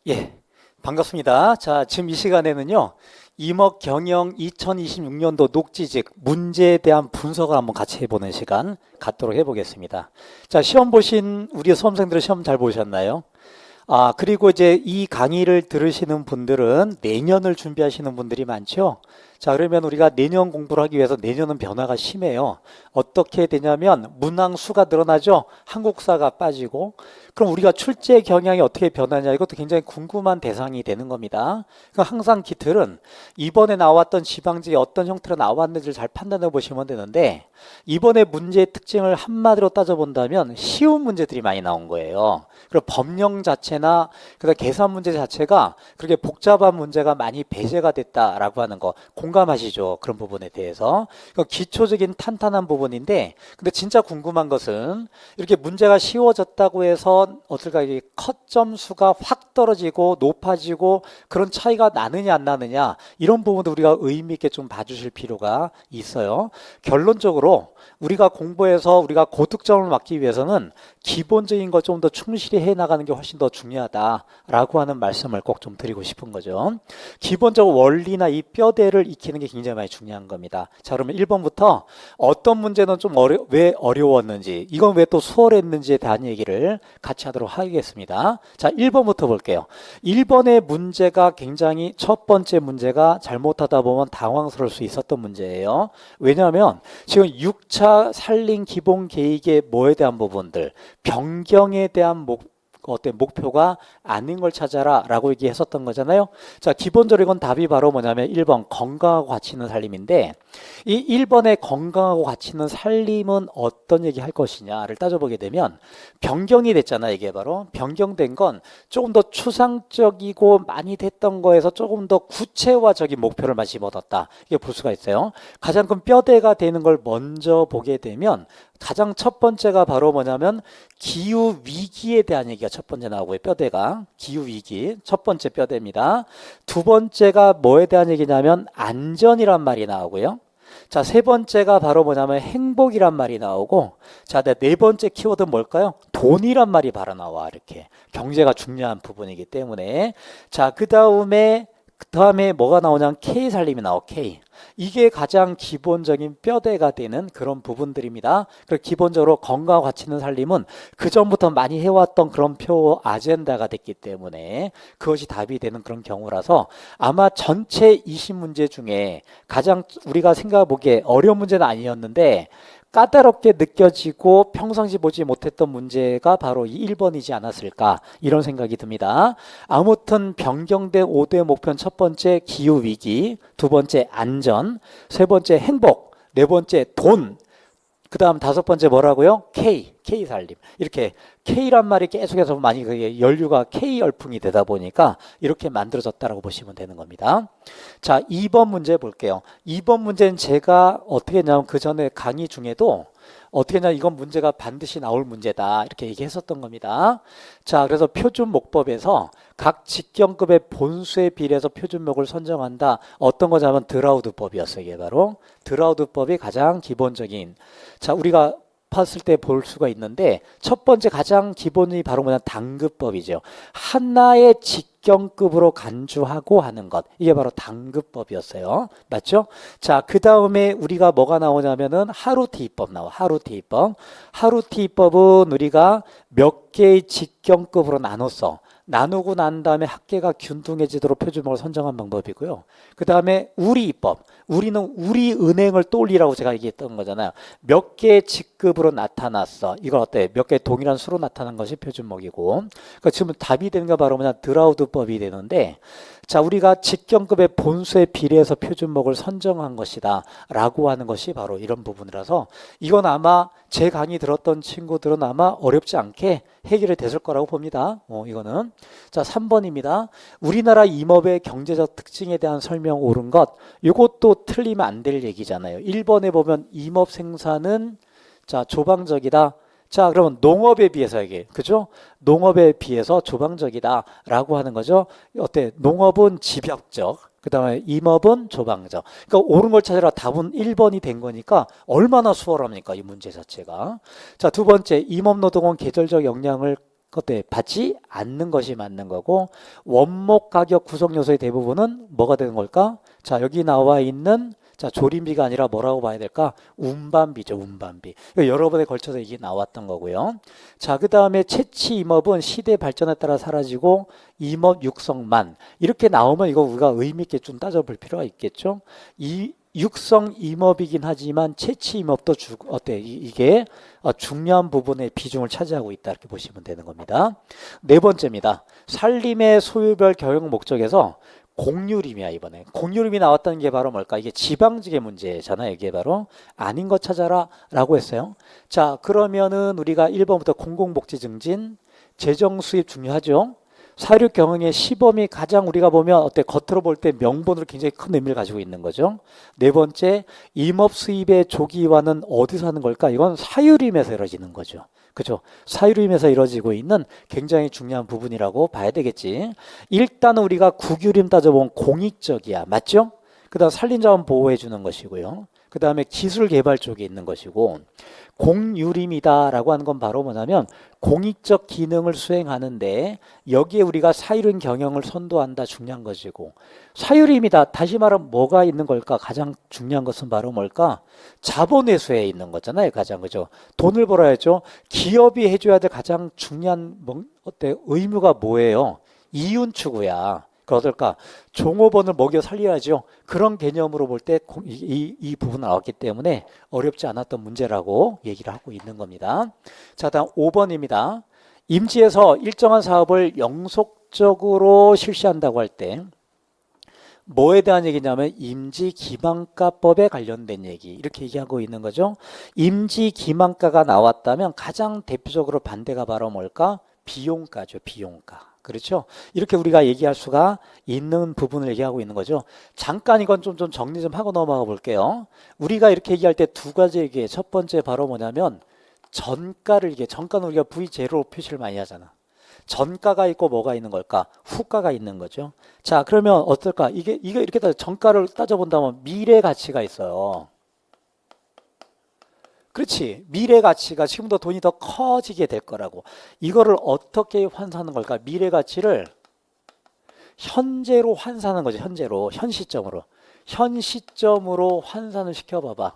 예, 반갑습니다. 자, 지금 이 시간에는요, 임업 경영 2026년도 녹지직 문제에 대한 분석을 한번 같이 해보는 시간 갖도록 해보겠습니다. 자, 시험 보신 우리 수험생들은 시험 잘 보셨나요? 그리고 이제 이 강의를 들으시는 분들은 내년을 준비하시는 분들이 많죠. 자, 그러면 우리가 내년 공부를 하기 위해서 내년은 변화가 심해요. 어떻게 되냐면 문항 수가 늘어나죠. 한국사가 빠지고. 그럼 우리가 출제 경향이 어떻게 변하냐, 이것도 굉장히 궁금한 대상이 되는 겁니다. 그러니까 항상 기틀은 이번에 나왔던 지방직이 어떤 형태로 나왔는지를 잘 판단해 보시면 되는데, 이번에 문제의 특징을 한마디로 따져본다면 쉬운 문제들이 많이 나온 거예요. 그리고 법령 자체나 그다음 계산 문제 자체가 그렇게 복잡한 문제가 많이 배제가 됐다라고 하는 거 공감하시죠? 그런 부분에 대해서. 기초적인 탄탄한 부분인데, 근데 진짜 궁금한 것은 이렇게 문제가 쉬워졌다고 해서 어떨까, 이게 컷 점수가 확 떨어지고 높아지고 그런 차이가 나느냐 안 나느냐, 이런 부분도 우리가 의미 있게 좀 봐주실 필요가 있어요. 결론적으로 우리가 공부해서 우리가 고득점을 맞기 위해서는 기본적인 것 좀 더 충실히 해 나가는 게 훨씬 더 중요하다라고 하는 말씀을 꼭 좀 드리고 싶은 거죠. 기본적으로 원리나 이 뼈대를 익히는 게 굉장히 많이 중요한 겁니다. 자, 그러면 1번부터 어떤 문제는 좀 왜 어려웠는지, 이건 왜 또 수월했는지에 대한 얘기를 같이 하도록 하겠습니다. 자, 1번부터 볼게요. 1번의 문제가 굉장히, 첫 번째 문제가 잘못하다 보면 당황스러울 수 있었던 문제예요. 왜냐하면 지금 6차 산림 기본 계획의 뭐에 대한 부분들, 변경에 대한 목표가 아닌 걸 찾아라 라고 얘기했었던 거잖아요. 자, 기본적으로 이건 답이 바로 뭐냐면 1번 건강하고 가치 있는 살림인데, 이 1번의 건강하고 가치 있는 살림은 어떤 얘기 할 것이냐를 따져보게 되면, 변경이 됐잖아. 이게 바로 변경된 건 조금 더 추상적이고 많이 됐던 거에서 조금 더 구체화적인 목표를 많이 집어넣었다, 이게 볼 수가 있어요. 가장 큰 뼈대가 되는 걸 먼저 보게 되면, 가장 첫 번째가 바로 뭐냐면 기후 위기에 대한 얘기가 첫 번째 나오고요. 뼈대가 기후 위기 첫 번째 뼈대입니다. 두 번째가 뭐에 대한 얘기냐면 안전이란 말이 나오고요. 자, 세 번째가 바로 뭐냐면 행복이란 말이 나오고, 자, 네 번째 키워드는 뭘까요? 돈이란 말이 바로 나와. 이렇게 경제가 중요한 부분이기 때문에. 자, 그 다음에 뭐가 나오냐면 K 살림이 나와. K. 이게 가장 기본적인 뼈대가 되는 그런 부분들입니다. 그리고 기본적으로 건강하고 가치 있는 살림은 그 전부터 많이 해왔던 그런 표 아젠다가 됐기 때문에 그것이 답이 되는 그런 경우라서, 아마 전체 20문제 중에 가장 우리가 생각해보기에 어려운 문제는 아니었는데 까다롭게 느껴지고 평상시 보지 못했던 문제가 바로 이 1번이지 않았을까, 이런 생각이 듭니다. 아무튼 변경된 5대 목표는 첫 번째 기후위기, 두 번째 안전, 세 번째 행복, 네 번째 돈, 그 다음 다섯 번째 뭐라고요? K 살림. 이렇게 K란 말이 계속해서 많이 그게 연류가 K 열풍이 되다 보니까 이렇게 만들어졌다라고 보시면 되는 겁니다. 자, 2번 문제 볼게요. 2번 문제는 제가 어떻게 했냐면 그 전에 강의 중에도 어떻게 했냐, 이건 문제가 반드시 나올 문제다 이렇게 얘기했었던 겁니다. 자, 그래서 표준목법에서 각 직경급의 본수에 비례해서 표준목을 선정한다. 어떤 거냐면 드라우드법이었어요. 이게 바로 드라우드법이 가장 기본적인, 자, 우리가 봤을 때 볼 수가 있는데, 첫 번째 가장 기본이 바로 뭐냐, 단급법이죠. 하나의 직경급으로 간주하고 하는 것, 이게 바로 단급법이었어요. 맞죠? 자, 그 다음에 우리가 뭐가 나오냐면은 하루티입법 나와. 하루티입법은 우리가 몇 개의 직경급으로 나누고 난 다음에 학계가 균등해지도록 표준목을 선정한 방법이고요. 그 다음에 우리입법, 우리는 우리은행을 떠올리라고 제가 얘기했던 거잖아요. 몇 개의 직급으로 나타났어, 이걸 어때? 몇 개의 동일한 수로 나타난 것이 표준목이고, 그러니까 지금 답이 되는 게 바로 뭐냐, 드라우드법이 되는데, 자, 우리가 직경급의 본수에 비례해서 표준목을 선정한 것이다 라고 하는 것이 바로 이런 부분이라서, 이건 아마 제 강의 들었던 친구들은 아마 어렵지 않게 해결이 됐을 거라고 봅니다. 이거는. 자, 3번입니다. 우리나라 임업의 경제적 특징에 대한 설명 옳은 것, 이것도 틀리면 안 될 얘기잖아요. 1번에 보면 임업 생산은, 자, 조방적이다. 자, 그러면 농업에 비해서 이게, 그죠? 농업에 비해서 조방적이다라고 하는 거죠. 어때? 농업은 집약적, 그 다음에 임업은 조방적. 그러니까 옳은 걸 찾으라, 답은 1번이 된 거니까 얼마나 수월합니까, 이 문제 자체가. 자, 두 번째, 임업노동은 계절적 역량을 그때 받지 않는 것이 맞는 거고, 원목 가격 구성 요소의 대부분은 뭐가 되는 걸까? 자, 여기 나와 있는 자, 조림비가 아니라 뭐라고 봐야 될까? 운반비죠, 운반비. 여러 번에 걸쳐서 이게 나왔던 거고요. 자, 그 다음에 채취 임업은 시대 발전에 따라 사라지고 임업 육성만 이렇게 나오면 이거 우리가 의미 있게 좀 따져볼 필요가 있겠죠. 이 육성 임업이긴 하지만 채취 임업도 어때? 이게 중요한 부분의 비중을 차지하고 있다 이렇게 보시면 되는 겁니다. 네 번째입니다. 산림의 소유별 경영 목적에서 공유림이야. 이번에 공유림이 나왔다는 게 바로 뭘까? 이게 지방직의 문제잖아요. 이게 바로 아닌 거 찾아라 라고 했어요. 자, 그러면은 우리가 1번부터 공공복지 증진, 재정 수입 중요하죠. 사육 경영의 시범이 가장 우리가 보면 어때? 겉으로 볼 때 명분으로 굉장히 큰 의미를 가지고 있는 거죠. 네 번째, 임업 수입의 조기화는 어디서 하는 걸까? 이건 사유림에서 이루어지는 거죠. 그죠? 사유림에서 이루어지고 있는 굉장히 중요한 부분이라고 봐야 되겠지. 일단은 우리가 국유림 따져보면 공익적이야. 맞죠? 그 다음 산림자원 보호해 주는 것이고요. 그 다음에 기술 개발 쪽에 있는 것이고, 공유림이다라고 하는 건 바로 뭐냐면 공익적 기능을 수행하는데 여기에 우리가 사유림 경영을 선도한다 중요한 것이고, 사유림이다 다시 말하면 뭐가 있는 걸까? 가장 중요한 것은 바로 뭘까? 자본회수에 있는 거잖아요. 가장 그죠? 돈을 벌어야죠. 기업이 해줘야 될 가장 중요한 어때? 의무가 뭐예요? 이윤 추구야. 그 어떨까? 종업원을 먹여 살려야죠. 그런 개념으로 볼 때 이 부분은 나왔기 때문에 어렵지 않았던 문제라고 얘기를 하고 있는 겁니다. 자, 다음 5번입니다. 임지에서 일정한 사업을 영속적으로 실시한다고 할 때 뭐에 대한 얘기냐면 임지기반가법에 관련된 얘기 이렇게 얘기하고 있는 거죠. 임지기반가가 나왔다면 가장 대표적으로 반대가 바로 뭘까? 비용가죠. 비용가. 그렇죠? 이렇게 우리가 얘기할 수가 있는 부분을 얘기하고 있는 거죠. 잠깐 이건 좀 정리 좀 하고 넘어가 볼게요. 우리가 이렇게 얘기할 때 두 가지 얘기해. 첫 번째 바로 뭐냐면 전가를 얘기해. 전가는 우리가 V0로 표시를 많이 하잖아. 전가가 있고 뭐가 있는 걸까? 후가가 있는 거죠. 자, 그러면 어떨까? 이게 이렇게 전가를 따져본다면 미래 가치가 있어요. 그렇지. 미래 가치가 지금보다 돈이 더 커지게 될 거라고. 이거를 어떻게 환산하는 걸까? 미래 가치를 현재로 환산하는 거죠. 현재로. 현 시점으로. 현 시점으로 환산을 시켜봐봐.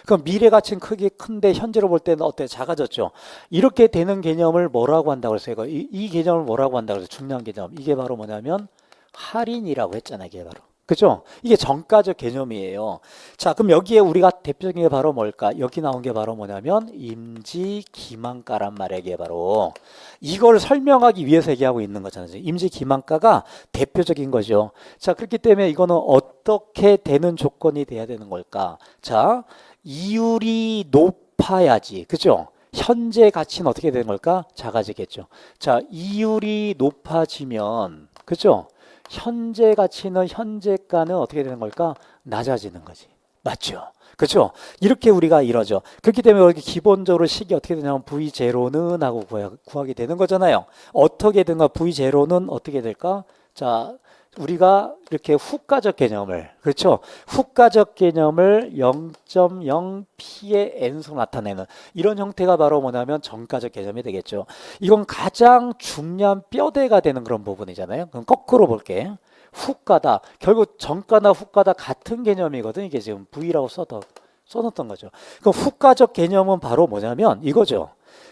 그럼 미래 가치는 크게 큰데 현재로 볼 때는 어때? 작아졌죠. 이렇게 되는 개념을 뭐라고 한다고 그랬어요? 이 개념을 뭐라고 한다고 그랬어요? 중요한 개념. 이게 바로 뭐냐면 할인이라고 했잖아요. 이게 바로. 그죠? 이게 정가적 개념이에요. 자, 그럼 여기에 우리가 대표적인 게 바로 뭘까? 여기 나온 게 바로 뭐냐면 임지기만가란 말이에요. 이게 바로 이걸 설명하기 위해서 얘기하고 있는 거잖아요. 임지기만가가 대표적인 거죠. 자, 그렇기 때문에 이거는 어떻게 되는 조건이 돼야 되는 걸까? 자, 이율이 높아야지. 그죠? 현재 가치는 어떻게 되는 걸까? 작아지겠죠. 자, 이율이 높아지면 그죠? 현재 가치는 현재가는 어떻게 되는 걸까? 낮아지는 거지. 맞죠? 그렇죠? 이렇게 우리가 이러죠. 그렇기 때문에 이렇게 기본적으로 식이 어떻게 되냐면 V0는 하고 구하게 되는 거잖아요. 어떻게 되는가? V0는 어떻게 될까? 자, 우리가 이렇게 후가적 개념을 그렇죠? 후가적 개념을 0.0p의 n수로 나타내는 이런 형태가 바로 뭐냐면 정가적 개념이 되겠죠. 이건 가장 중요한 뼈대가 되는 그런 부분이잖아요. 그럼 거꾸로 볼게. 후가다. 결국 정가나 후가다 같은 개념이거든. 이게 지금 V라고 써놓던 거죠. 그럼 후가적 개념은 바로 뭐냐면 이거죠.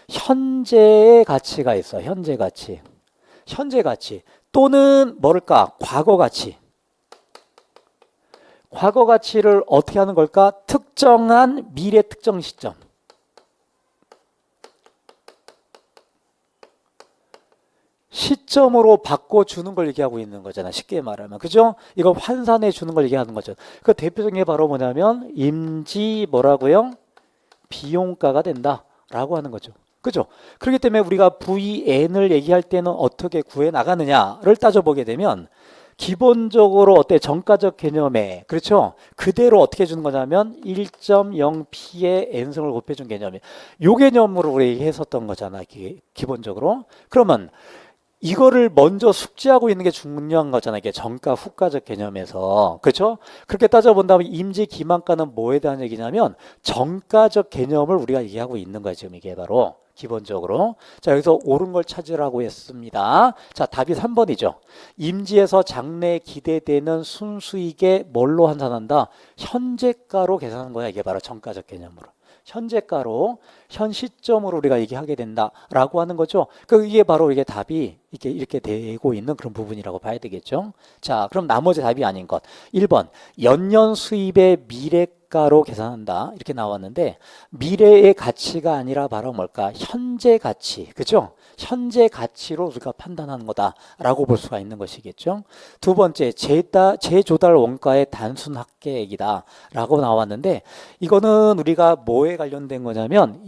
현재의 가치가 있어. 현재 가치. 또는 뭐랄까? 과거 가치. 과거 가치를 어떻게 하는 걸까? 특정한 미래 특정 시점. 시점으로 바꿔주는 걸 얘기하고 있는 거잖아. 쉽게 말하면. 그죠? 이거 환산해 주는 걸 얘기하는 거죠. 그 대표적인 게 바로 뭐냐면 임지 뭐라고요? 비용가가 된다라고 하는 거죠. 그죠? 그렇기 때문에 우리가 VN을 얘기할 때는 어떻게 구해 나가느냐를 따져보게 되면 기본적으로 어때? 정가적 개념에 그렇죠? 그대로 어떻게 주는 거냐면 1.0p의 n승을 곱해준 개념이에요. 요 개념으로 우리 얘기했었던 거잖아. 기본적으로. 그러면 이거를 먼저 숙지하고 있는 게 중요한 거잖아요. 이게 정가 후가적 개념에서. 그렇죠? 그렇게 따져본다면 임지 기만가는 뭐에 대한 얘기냐면 정가적 개념을 우리가 얘기하고 있는 거야. 지금 이게 바로. 기본적으로. 자, 여기서 옳은 걸 찾으라고 했습니다. 자, 답이 3번이죠. 임지에서 장래에 기대되는 순수익에 뭘로 환산한다? 현재가로 계산하는 거야. 이게 바로 정가적 개념으로. 현재가로, 현 시점으로 우리가 얘기하게 된다라고 하는 거죠. 이게 바로 이게 답이 이렇게 되고 있는 그런 부분이라고 봐야 되겠죠. 자, 그럼 나머지 답이 아닌 것. 1번, 연년 수입의 미래가로 계산한다. 이렇게 나왔는데, 미래의 가치가 아니라 바로 뭘까? 현재 가치. 그죠? 현재 가치로 우리가 판단하는 거다라고 볼 수가 있는 것이겠죠. 두 번째, 재조달 원가의 단순 합계액이다라고 나왔는데, 이거는 우리가 뭐에 관련된 거냐면,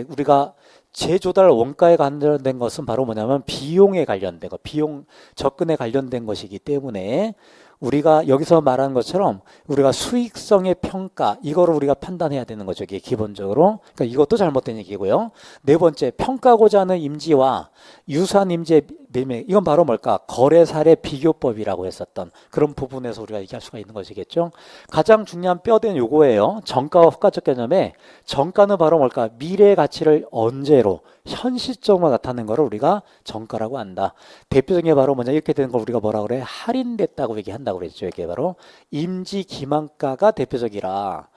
우리가 재조달 원가에 관련된 것은 바로 뭐냐면 비용에 관련된 거, 비용 접근에 관련된 것이기 때문에 우리가 여기서 말하는 것처럼 우리가 수익성의 평가, 이거를 우리가 판단해야 되는 거죠. 이게 기본적으로. 그러니까 이것도 잘못된 얘기고요. 네 번째, 평가고자 하는 임지와 유사한 임지의 매매, 이건 바로 뭘까? 거래 사례 비교법이라고 했었던 그런 부분에서 우리가 얘기할 수가 있는 것이겠죠. 가장 중요한 뼈대는 요거예요. 정가와 후가적 개념에 정가는 바로 뭘까? 미래의 가치를 언제로, 현 시점으로 나타낸 거를 우리가 정가라고 한다. 대표적인 게 바로 뭐냐? 이렇게 되는 걸 우리가 뭐라 그래? 할인됐다고 얘기한다고 그랬죠. 이게 바로 임지 기만가가 대표적이라.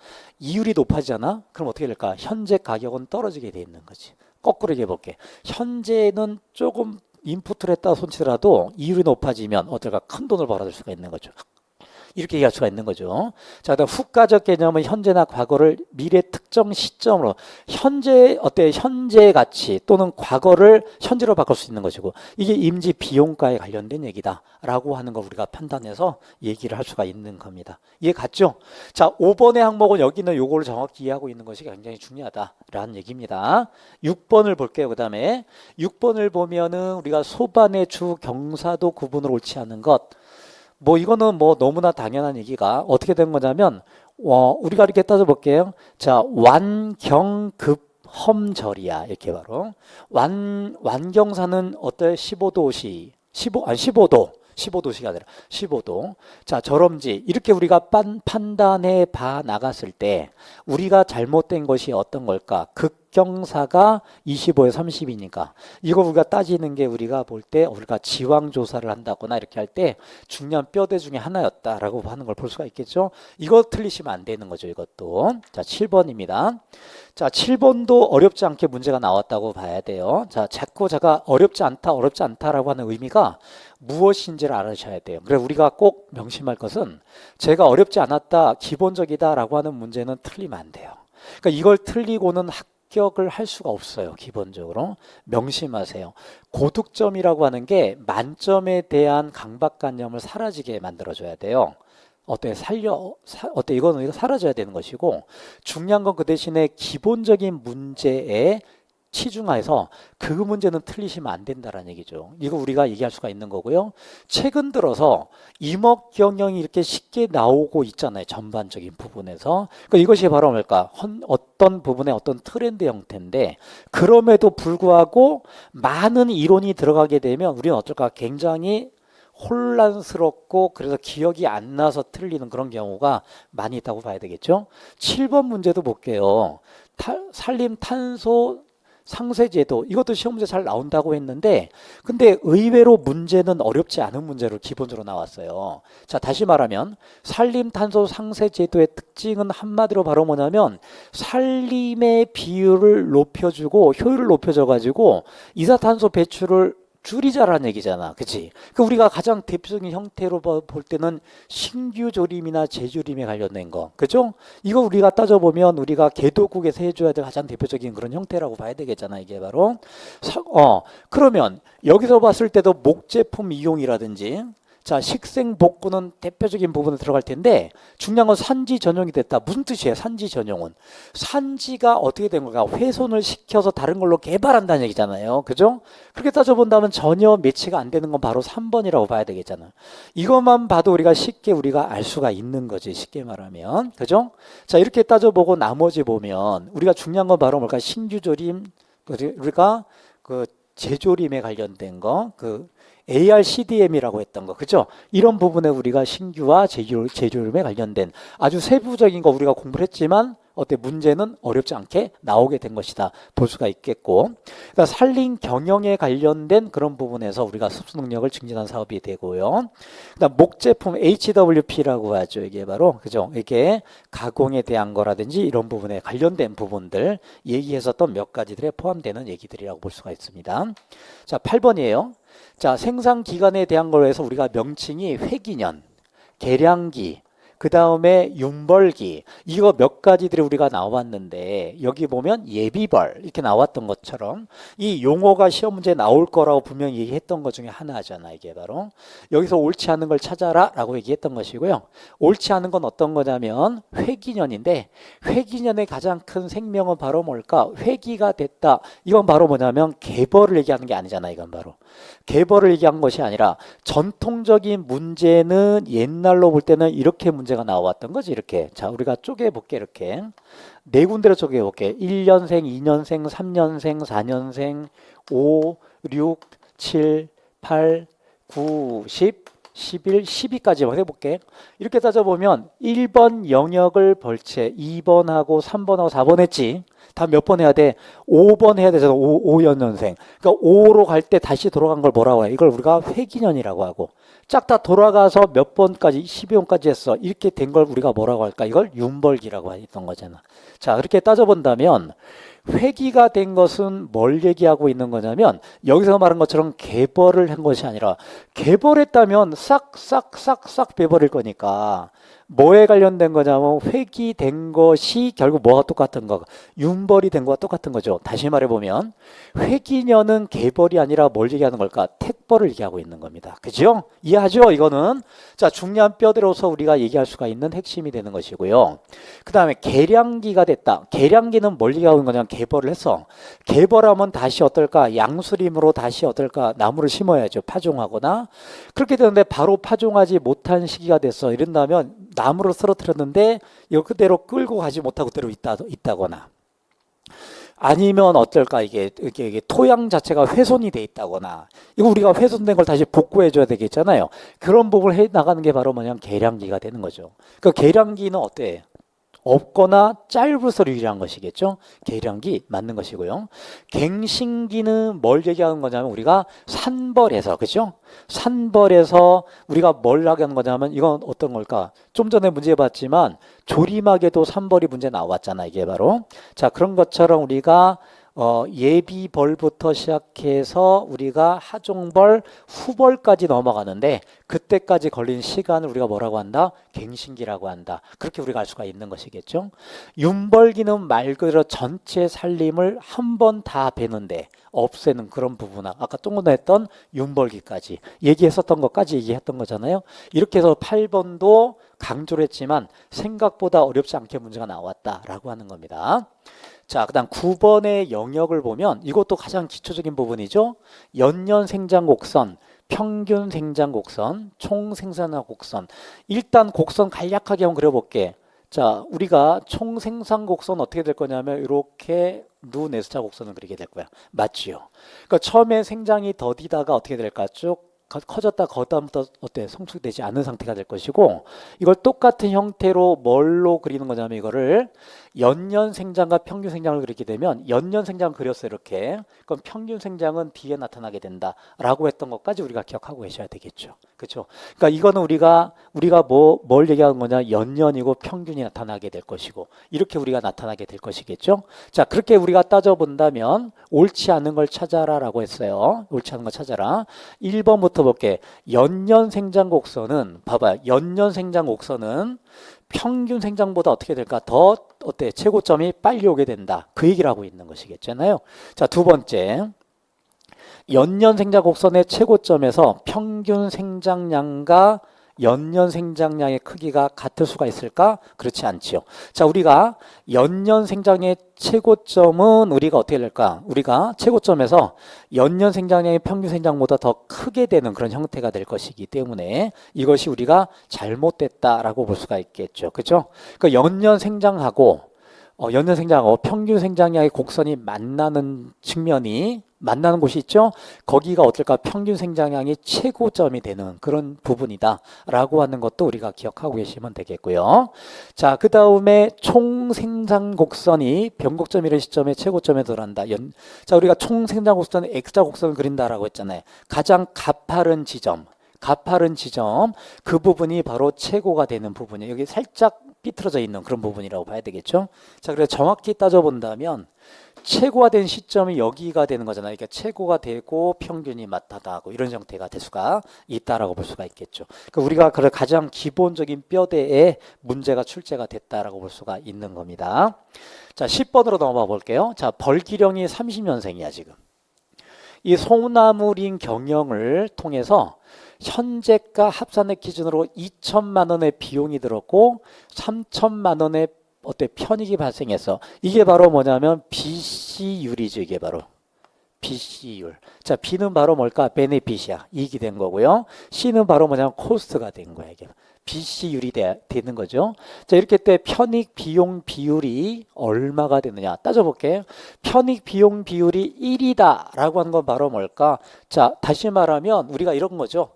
이율이 높아지잖아? 그럼 어떻게 될까? 현재 가격은 떨어지게 돼 있는 거지. 거꾸로 얘기해 볼게. 현재는 조금 인풋을 했다 손치더라도 이율이 높아지면 어떨까? 큰 돈을 벌어들 수가 있는 거죠. 이렇게 얘기할 수가 있는 거죠. 자, 그다음 후가적 개념은 현재나 과거를 미래 특정 시점으로 현재 가치 또는 과거를 현재로 바꿀 수 있는 것이고, 이게 임지 비용가에 관련된 얘기다라고 하는 걸 우리가 판단해서 얘기를 할 수가 있는 겁니다. 이해 갔죠? 자, 5번의 항목은 여기는 요거를 정확히 이해하고 있는 것이 굉장히 중요하다라는 얘기입니다. 6번을 볼게요. 그다음에 6번을 보면은 우리가 소반의 주 경사도 구분을 옳지 않은 것, 이거는 너무나 당연한 얘기가 어떻게 된 거냐면, 우리가 이렇게 따져볼게요. 자, 완경급험절이야. 이렇게 바로. 완경사는 어때? 15도시. 15도시가 아니라 15도. 자, 저럼지. 이렇게 우리가 판단해 봐 나갔을 때, 우리가 잘못된 것이 어떤 걸까? 극경사가 25에 30이니까 이거 우리가 따지는 게 우리가 볼 때 우리가 지왕 조사를 한다거나 이렇게 할 때 중요한 뼈대 중에 하나였다라고 하는 걸 볼 수가 있겠죠. 이거 틀리시면 안 되는 거죠. 이것도. 자, 7번입니다. 자, 7번도 어렵지 않게 문제가 나왔다고 봐야 돼요. 자, 자꾸 제가 어렵지 않다라고 하는 의미가 무엇인지를 알아셔야 돼요. 그래서 우리가 꼭 명심할 것은, 제가 어렵지 않았다, 기본적이다라고 하는 문제는 틀리면 안 돼요. 그러니까 이걸 틀리고는 합격을 할 수가 없어요. 기본적으로 명심하세요. 고득점이라고 하는 게 만점에 대한 강박관념을 사라지게 만들어줘야 돼요. 이거는 사라져야 되는 것이고, 중요한 건 그 대신에 기본적인 문제에 치중해서 그 문제는 틀리시면 안 된다라는 얘기죠. 이거 우리가 얘기할 수가 있는 거고요. 최근 들어서 임업 경영이 이렇게 쉽게 나오고 있잖아요. 전반적인 부분에서. 그러니까 이것이 바로 뭘까? 어떤 부분의 어떤 트렌드 형태인데, 그럼에도 불구하고 많은 이론이 들어가게 되면 우리는 어떨까? 굉장히 혼란스럽고, 그래서 기억이 안 나서 틀리는 그런 경우가 많이 있다고 봐야 되겠죠. 7번 문제도 볼게요. 산림 탄소 상세제도, 이것도 시험 문제 잘 나온다고 했는데, 근데 의외로 문제는 어렵지 않은 문제로 기본적으로 나왔어요. 자, 다시 말하면 산림탄소 상세제도의 특징은 한마디로 바로 뭐냐면, 산림의 비율을 높여주고 효율을 높여줘 가지고 이산탄소 배출을 줄이자라는 얘기잖아. 그치? 우리가 가장 대표적인 형태로 볼 때는 신규 조림이나 재조림에 관련된 거. 그죠? 이거 우리가 따져보면 우리가 개도국에서 해줘야 될 가장 대표적인 그런 형태라고 봐야 되겠잖아. 이게 바로. 그러면 여기서 봤을 때도 목제품 이용이라든지, 자, 식생복구는 대표적인 부분에 들어갈 텐데, 중요한 건 산지 전용이 됐다. 무슨 뜻이에요? 산지 전용은. 산지가 어떻게 된 건가? 훼손을 시켜서 다른 걸로 개발한다는 얘기잖아요. 그죠? 그렇게 따져본다면 전혀 매치가 안 되는 건 바로 3번이라고 봐야 되겠잖아. 이것만 봐도 우리가 쉽게 알 수가 있는 거지. 쉽게 말하면. 그죠? 자, 이렇게 따져보고 나머지 보면 우리가 중요한 건 바로 뭘까? 신규조림, 우리가 재조림에 관련된 거, ARCDM이라고 했던 거, 그죠? 이런 부분에 우리가 신규와 재조림에 관련된 아주 세부적인 거 우리가 공부를 했지만 문제는 어렵지 않게 나오게 된 것이다 볼 수가 있겠고, 그러니까 산림 경영에 관련된 그런 부분에서 우리가 습수 능력을 증진한 사업이 되고요. 그다음 목제품 HWP라고 하죠. 이게 바로 그죠? 이게 가공에 대한 거라든지 이런 부분에 관련된 부분들 얘기했었던 몇 가지들에 포함되는 얘기들이라고 볼 수가 있습니다. 자, 8번이에요. 자, 생산 기간에 대한 걸로 해서 우리가 명칭이 회기년, 계량기, 그 다음에 윤벌기, 이거 몇 가지들이 우리가 나왔는데 여기 보면 예비벌 이렇게 나왔던 것처럼 이 용어가 시험 문제에 나올 거라고 분명히 얘기했던 것 중에 하나잖아. 이게 바로 여기서 옳지 않은 걸 찾아라 라고 얘기했던 것이고요. 옳지 않은 건 어떤 거냐면 회기년인데, 회기년의 가장 큰 생명은 바로 뭘까? 회기가 됐다. 이건 바로 뭐냐면 계벌을 얘기하는 게 아니잖아. 이건 바로 계벌을 얘기한 것이 아니라 전통적인 문제는 옛날로 볼 때는 이렇게 문제가 나왔던 거지. 이렇게. 자, 우리가 쪼개볼게. 이렇게 네 군데로 쪼개볼게. 1년생, 2년생, 3년생, 4년생, 5, 6, 7, 8, 9, 10, 11, 12까지 해볼게. 이렇게 따져보면 1번 영역을 벌채 2번하고 3번하고 4번 했지. 다 몇 번 해야 돼? 5번 해야 되잖아. 5년생. 그러니까 5로 갈 때 다시 돌아간 걸 뭐라고 해? 이걸 우리가 회기년이라고 하고, 쫙 다 돌아가서 몇 번까지 12번까지 했어. 이렇게 된 걸 우리가 뭐라고 할까? 이걸 윤벌기라고 했던 거잖아. 자, 그렇게 따져본다면 회기가 된 것은 뭘 얘기하고 있는 거냐면 여기서 말한 것처럼 계벌을 한 것이 아니라, 계벌했다면 싹 빼버릴 거니까 뭐에 관련된 거냐면 회기된 것이 결국 뭐가 똑같은 거? 윤벌이 된 거와 똑같은 거죠. 다시 말해보면 회기년은 계벌이 아니라 뭘 얘기하는 걸까? 택벌을 얘기하고 있는 겁니다. 그죠? 이해하죠? 이거는 자, 중요한 뼈대로서 우리가 얘기할 수가 있는 핵심이 되는 것이고요. 그 다음에 계량기가 됐다. 계량기는 뭘 얘기하고 있는 거냐면 계벌을 했어. 계벌하면 다시 어떨까? 양수림으로 다시 어떨까? 나무를 심어야죠. 파종하거나. 그렇게 되는데 바로 파종하지 못한 시기가 됐어. 이런다면 나무를 쓰러뜨렸는데 이거 그대로 끌고 가지 못하고 그대로 있다거나, 아니면 어떨까? 이게 토양 자체가 훼손이 돼 있다거나, 이거 우리가 훼손된 걸 다시 복구해 줘야 되겠잖아요. 그런 부분을 해 나가는 게 바로 뭐냐면 계량기가 되는 거죠. 그 계량기는 어때? 없거나 짧을수록 유리한 것이겠죠. 계량기 맞는 것이고요. 갱신기는 뭘 얘기하는 거냐면 우리가 산벌해서, 그죠? 산벌해서 우리가 뭘 하게 하는 거냐면 이건 어떤 걸까? 좀 전에 문제 봤지만 조림하게도 산벌이 문제 나왔잖아. 이게 바로 자, 그런 것처럼 우리가 예비벌부터 시작해서 우리가 하종벌, 후벌까지 넘어가는데 그때까지 걸린 시간을 우리가 뭐라고 한다? 갱신기라고 한다. 그렇게 우리가 알 수가 있는 것이겠죠. 윤벌기는 말 그대로 전체 살림을 한 번 다 베는데 없애는 그런 부분, 아까 똥구나 했던 윤벌기까지 얘기했었던 것까지 얘기했던 거잖아요. 이렇게 해서 8번도 강조를 했지만 생각보다 어렵지 않게 문제가 나왔다라고 하는 겁니다. 자, 그 다음 9번의 영역을 보면 이것도 가장 기초적인 부분이죠. 연년 생장 곡선, 평균 생장 곡선, 총 생산화 곡선. 일단 곡선 간략하게 한번 그려볼게. 자, 우리가 총 생산 곡선 어떻게 될 거냐면 이렇게 누 S자 곡선을 그리게 될 거야. 맞지요? 그러니까 처음에 생장이 더디다가 어떻게 될까? 쭉 커졌다 그다음부터 어때? 성숙되지 않은 상태가 될 것이고, 이걸 똑같은 형태로 뭘로 그리는 거냐면 이거를 연년 생장과 평균 생장을 그리게 되면 연년 생장을 그렸어요. 이렇게. 그럼 평균 생장은 뒤에 나타나게 된다라고 했던 것까지 우리가 기억하고 계셔야 되겠죠. 그렇죠? 그러니까 이거는 우리가 뭘 얘기하는 거냐? 연년이고 평균이 나타나게 될 것이고, 이렇게 우리가 나타나게 될 것이겠죠. 자, 그렇게 우리가 따져본다면 옳지 않은 걸 찾아라라고 했어요. 옳지 않은 걸 찾아라. 1번부터 볼게. 연년 생장 곡선은 봐봐요. 연년 생장 곡선은 평균 생장보다 어떻게 될까? 더 어때? 최고점이 빨리 오게 된다. 그 얘기를 하고 있는 것이겠잖아요. 자, 두 번째. 연년 생장 곡선의 최고점에서 평균 생장량과 연년 생장량의 크기가 같을 수가 있을까? 그렇지 않지요. 자, 우리가 연년 생장의 최고점은 우리가 어떻게 될까? 우리가 최고점에서 연년 생장량이 평균 생장보다 더 크게 되는 그런 형태가 될 것이기 때문에 이것이 우리가 잘못됐다라고 볼 수가 있겠죠. 그렇죠? 그 연년 생장하고 연년 생장하고 평균 생장량의 곡선이 만나는 곳이 있죠. 거기가 어떨까? 평균 생장량이 최고점이 되는 그런 부분이다라고 하는 것도 우리가 기억하고 계시면 되겠고요. 자, 그 다음에 총 생장 곡선이 변곡점이라는 시점에 최고점에 들어간다. 자, 우리가 총 생장 곡선은 X자 곡선을 그린다라고 했잖아요. 가장 가파른 지점. 그 부분이 바로 최고가 되는 부분이에요. 여기 살짝 삐뚤어져 있는 그런 부분이라고 봐야 되겠죠. 자, 그래서 정확히 따져본다면 최고가 된 시점이 여기가 되는 거잖아요. 그러니까 최고가 되고 평균이 맞다하고 이런 형태가 될 수가 있다라고 볼 수가 있겠죠. 그러니까 우리가 그 가장 기본적인 뼈대에 문제가 출제가 됐다라고 볼 수가 있는 겁니다. 자, 10번으로 넘어가 볼게요. 자, 벌기령이 30년생이야 지금. 이 소나무린 경영을 통해서 현재가 합산액 기준으로 2천만 원의 비용이 들었고 3천만 원의 편익이 발생해서 이게 바로 뭐냐면 BC율이죠. 이게 바로 BC율. 자, B는 바로 뭘까? 베네핏이야. 이익이 된 거고요. C는 바로 뭐냐면 코스트가 된 거야. 이게 BC율이 되는 거죠. 자, 이렇게 때 편익 비용 비율이 얼마가 되느냐 따져볼게요. 편익 비용 비율이 1이다 라고 하는 건 바로 뭘까? 자, 다시 말하면 우리가 이런 거죠.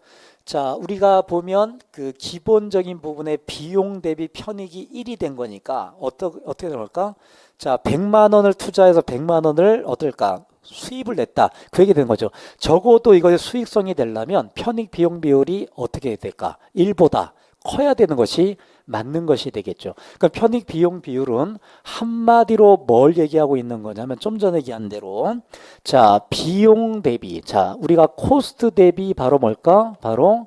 자, 우리가 보면 그 기본적인 부분의 비용 대비 편익이 1이 된 거니까 어떻게 될까? 자, 100만 원을 투자해서 100만 원을 어떨까? 수입을 냈다. 그 얘기 되는 거죠. 적어도 이것의 수익성이 되려면 편익 비용 비율이 어떻게 될까? 1보다 커야 되는 것이 맞는 것이 되겠죠. 그러니까 편익 비용 비율은 한마디로 뭘 얘기하고 있는 거냐면 좀 전에 얘기한 대로 자, 비용 대비 자, 우리가 코스트 대비 바로 뭘까? 바로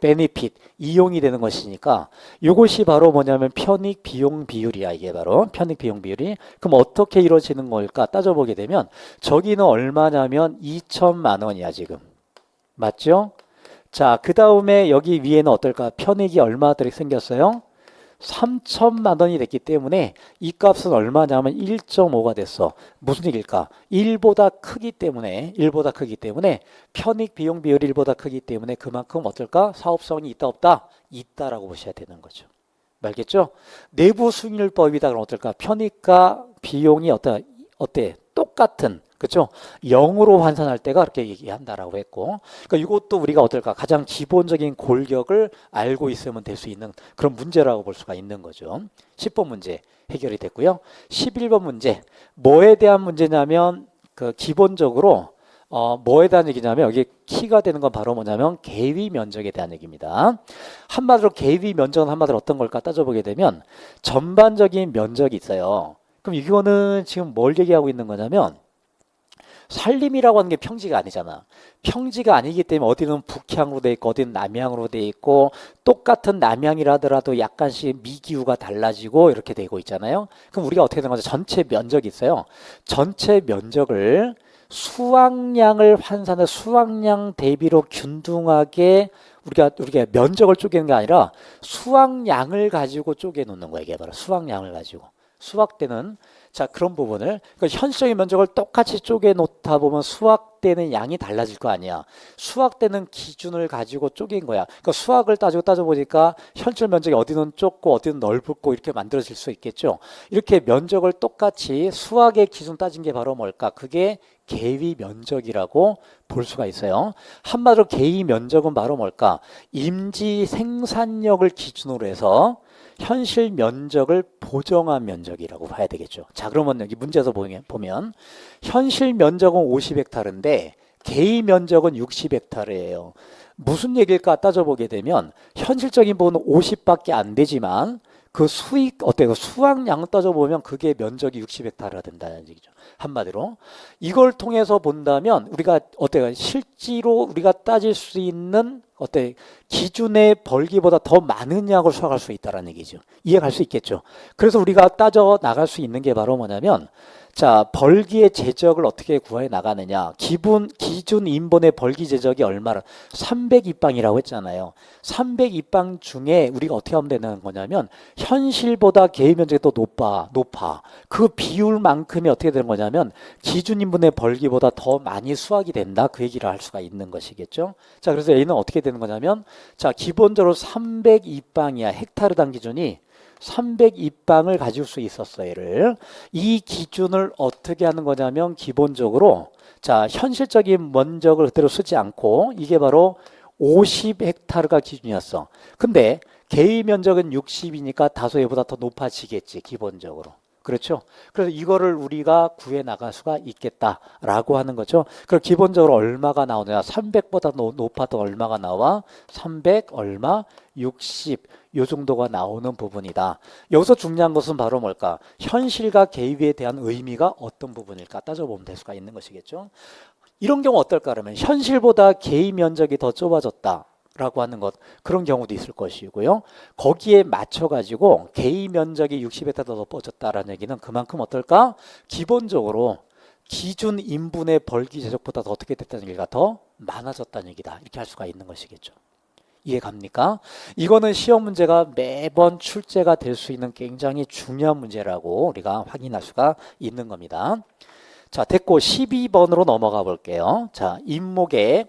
베니핏, 이용이 되는 것이니까 이것이 바로 뭐냐면 편익 비용 비율이야. 이게 바로 편익 비용 비율이. 그럼 어떻게 이루어지는 걸까 따져보게 되면 저기는 얼마냐면 2천만 원이야 지금. 맞죠? 자, 그 다음에 여기 위에는 어떨까? 편익이 얼마들이 생겼어요? 3천만 원이 됐기 때문에 이 값은 얼마냐면 1.5가 됐어. 무슨 얘기일까? 1보다 크기 때문에 편익 비용 비율이 1보다 크기 때문에 그만큼 어떨까? 사업성이 있다 없다? 있다라고 보셔야 되는 거죠. 알겠죠? 내부 수익률법이다 그러면 어떨까? 편익과 비용이 어때? 똑같은 그렇죠? 0으로 환산할 때가 그렇게 얘기한다라고 했고, 그러니까 이것도 우리가 어떨까? 가장 기본적인 골격을 알고 있으면 될 수 있는 그런 문제라고 볼 수가 있는 거죠. 10번 문제 해결이 됐고요. 11번 문제 뭐에 대한 문제냐면 그 기본적으로 뭐에 대한 얘기냐면 여기 키가 되는 건 바로 뭐냐면 개위 면적에 대한 얘기입니다. 한마디로 개위 면적은 한마디로 어떤 걸까 따져보게 되면 전반적인 면적이 있어요. 그럼 이거는 지금 뭘 얘기하고 있는 거냐면 산림이라고 하는 게 평지가 아니잖아. 평지가 아니기 때문에 어디는 북향으로 돼 있고 어디는 남향으로 돼 있고 똑같은 남향이라 하더라도 약간씩 미기후가 달라지고 이렇게 되고 있잖아요. 그럼 우리가 어떻게 되는 거죠? 전체 면적이 있어요. 전체 면적을 수확량을 환산해 수확량 대비로 균등하게 우리가 면적을 쪼개는 게 아니라 수확량을 가지고 쪼개 놓는 거예요. 이게 바로 수확량을 가지고. 수확되는 자 그런 부분을 그러니까 현실적인 면적을 똑같이 쪼개 놓다 보면 수확되는 양이 달라질 거 아니야. 수확되는 기준을 가지고 쪼갠 거야. 그러니까 수확을 따져보니까 현실 면적이 어디는 좁고 어디는 넓고 이렇게 만들어질 수 있겠죠. 이렇게 면적을 똑같이 수확의 기준 따진 게 바로 뭘까? 그게 개위 면적이라고 볼 수가 있어요. 한마디로 개위 면적은 바로 뭘까? 임지 생산력을 기준으로 해서 현실 면적을 보정한 면적이라고 봐야 되겠죠. 자, 그러면 여기 문제에서 보면 현실 면적은 50헥타르인데 개위 면적은 60헥타르예요. 무슨 얘기일까 따져보게 되면 현실적인 부분은 50밖에 안 되지만 그 수확량 따져보면 그게 면적이 60헥타르가 된다는 얘기죠. 한마디로 이걸 통해서 본다면 우리가 실제로 우리가 따질 수 있는 기준의 벌기보다 더 많은 양을 수확할 수 있다는 얘기죠. 이해갈 수 있겠죠. 그래서 우리가 따져 나갈 수 있는 게 바로 뭐냐면 자 벌기의 제적을 어떻게 구해 나가느냐. 기준 인본의 벌기 제적이 얼마나 300입방이라고 했잖아요. 300입방 중에 우리가 어떻게 하면 되는 거냐면 현실보다 개위 면적이 더 높아. 그 비율만큼이 어떻게 되는 거냐면 기준 인본의 벌기보다 더 많이 수확이 된다. 그 얘기를 할 수가 있는 것이겠죠. 자 그래서 A는 어떻게 되는 거냐면 자 기본적으로 300입방이야. 헥타르당 기준이 302방을 가질 수 있었어요. 얘를. 이 기준을 어떻게 하는 거냐면 기본적으로 자, 현실적인 면적을 그대로 쓰지 않고 이게 바로 50헥타르가 기준이었어. 근데 개의 면적은 60이니까 다소 얘보다 더 높아지겠지, 기본적으로. 그렇죠? 그래서 이거를 우리가 구해 나갈 수가 있겠다라고 하는 거죠. 그럼 기본적으로 얼마가 나오느냐? 300보다 높아도 얼마가 나와? 300 얼마? 60. 요 정도가 나오는 부분이다. 여기서 중요한 것은 바로 뭘까? 현실과 개입에 대한 의미가 어떤 부분일까 따져보면 될 수가 있는 것이겠죠. 이런 경우 어떨까 그러면 현실보다 개입 면적이 더 좁아졌다. 라고 하는 것 그런 경우도 있을 것이고요. 거기에 맞춰 가지고 개의 면적이 60헥타르 더 높아졌다라는 얘기는 그만큼 어떨까? 기본적으로 기준 인분의 벌기 제적보다 더 어떻게 됐다는 얘기가 더 많아졌다는 얘기다. 이렇게 할 수가 있는 것이겠죠. 이해 갑니까? 이거는 시험 문제가 매번 출제가 될 수 있는 굉장히 중요한 문제라고 우리가 확인할 수가 있는 겁니다. 자, 됐고 12번으로 넘어가 볼게요. 자, 인목의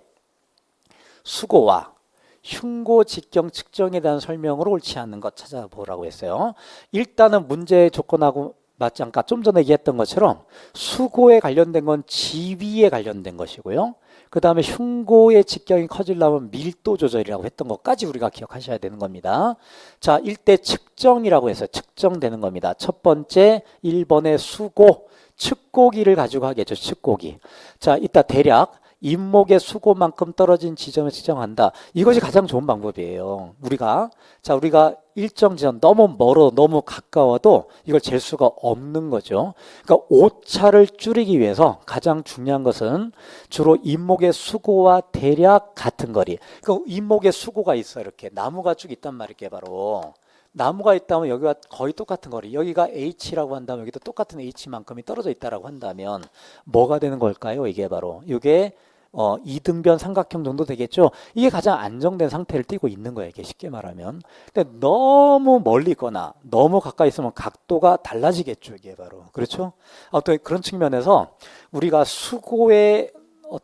수고와 흉고 직경 측정에 대한 설명으로 옳지 않는 것 찾아보라고 했어요. 일단은 문제의 조건하고 맞지 않까 좀 전에 얘기했던 것처럼 수고에 관련된 건 지위에 관련된 것이고요. 그 다음에 흉고의 직경이 커지려면 밀도 조절이라고 했던 것까지 우리가 기억하셔야 되는 겁니다. 자, 일대 측정이라고 해서 측정되는 겁니다. 첫 번째 1번의 수고, 측고기를 가지고 하겠죠. 측고기. 자, 이따 대략 인목의 수고만큼 떨어진 지점을 측정한다. 이것이 가장 좋은 방법이에요. 우리가 일정 지점 너무 멀어 너무 가까워도 이걸 잴 수가 없는 거죠. 그러니까 오차를 줄이기 위해서 가장 중요한 것은 주로 인목의 수고와 대략 같은 거리. 그러니까 인목의 수고가 있어. 이렇게 나무가 쭉 있단 말이에요. 바로 나무가 있다면 여기가 거의 똑같은 거리, 여기가 H라고 한다면 여기도 똑같은 H만큼이 떨어져 있다라고 한다면 뭐가 되는 걸까요? 이게 바로 이게 이등변 삼각형 정도 되겠죠. 이게 가장 안정된 상태를 띠고 있는 거예요. 이게 쉽게 말하면. 근데 너무 멀리 있거나 너무 가까이 있으면 각도가 달라지겠죠. 이게 바로. 그렇죠? 또 그런 측면에서 우리가 수고의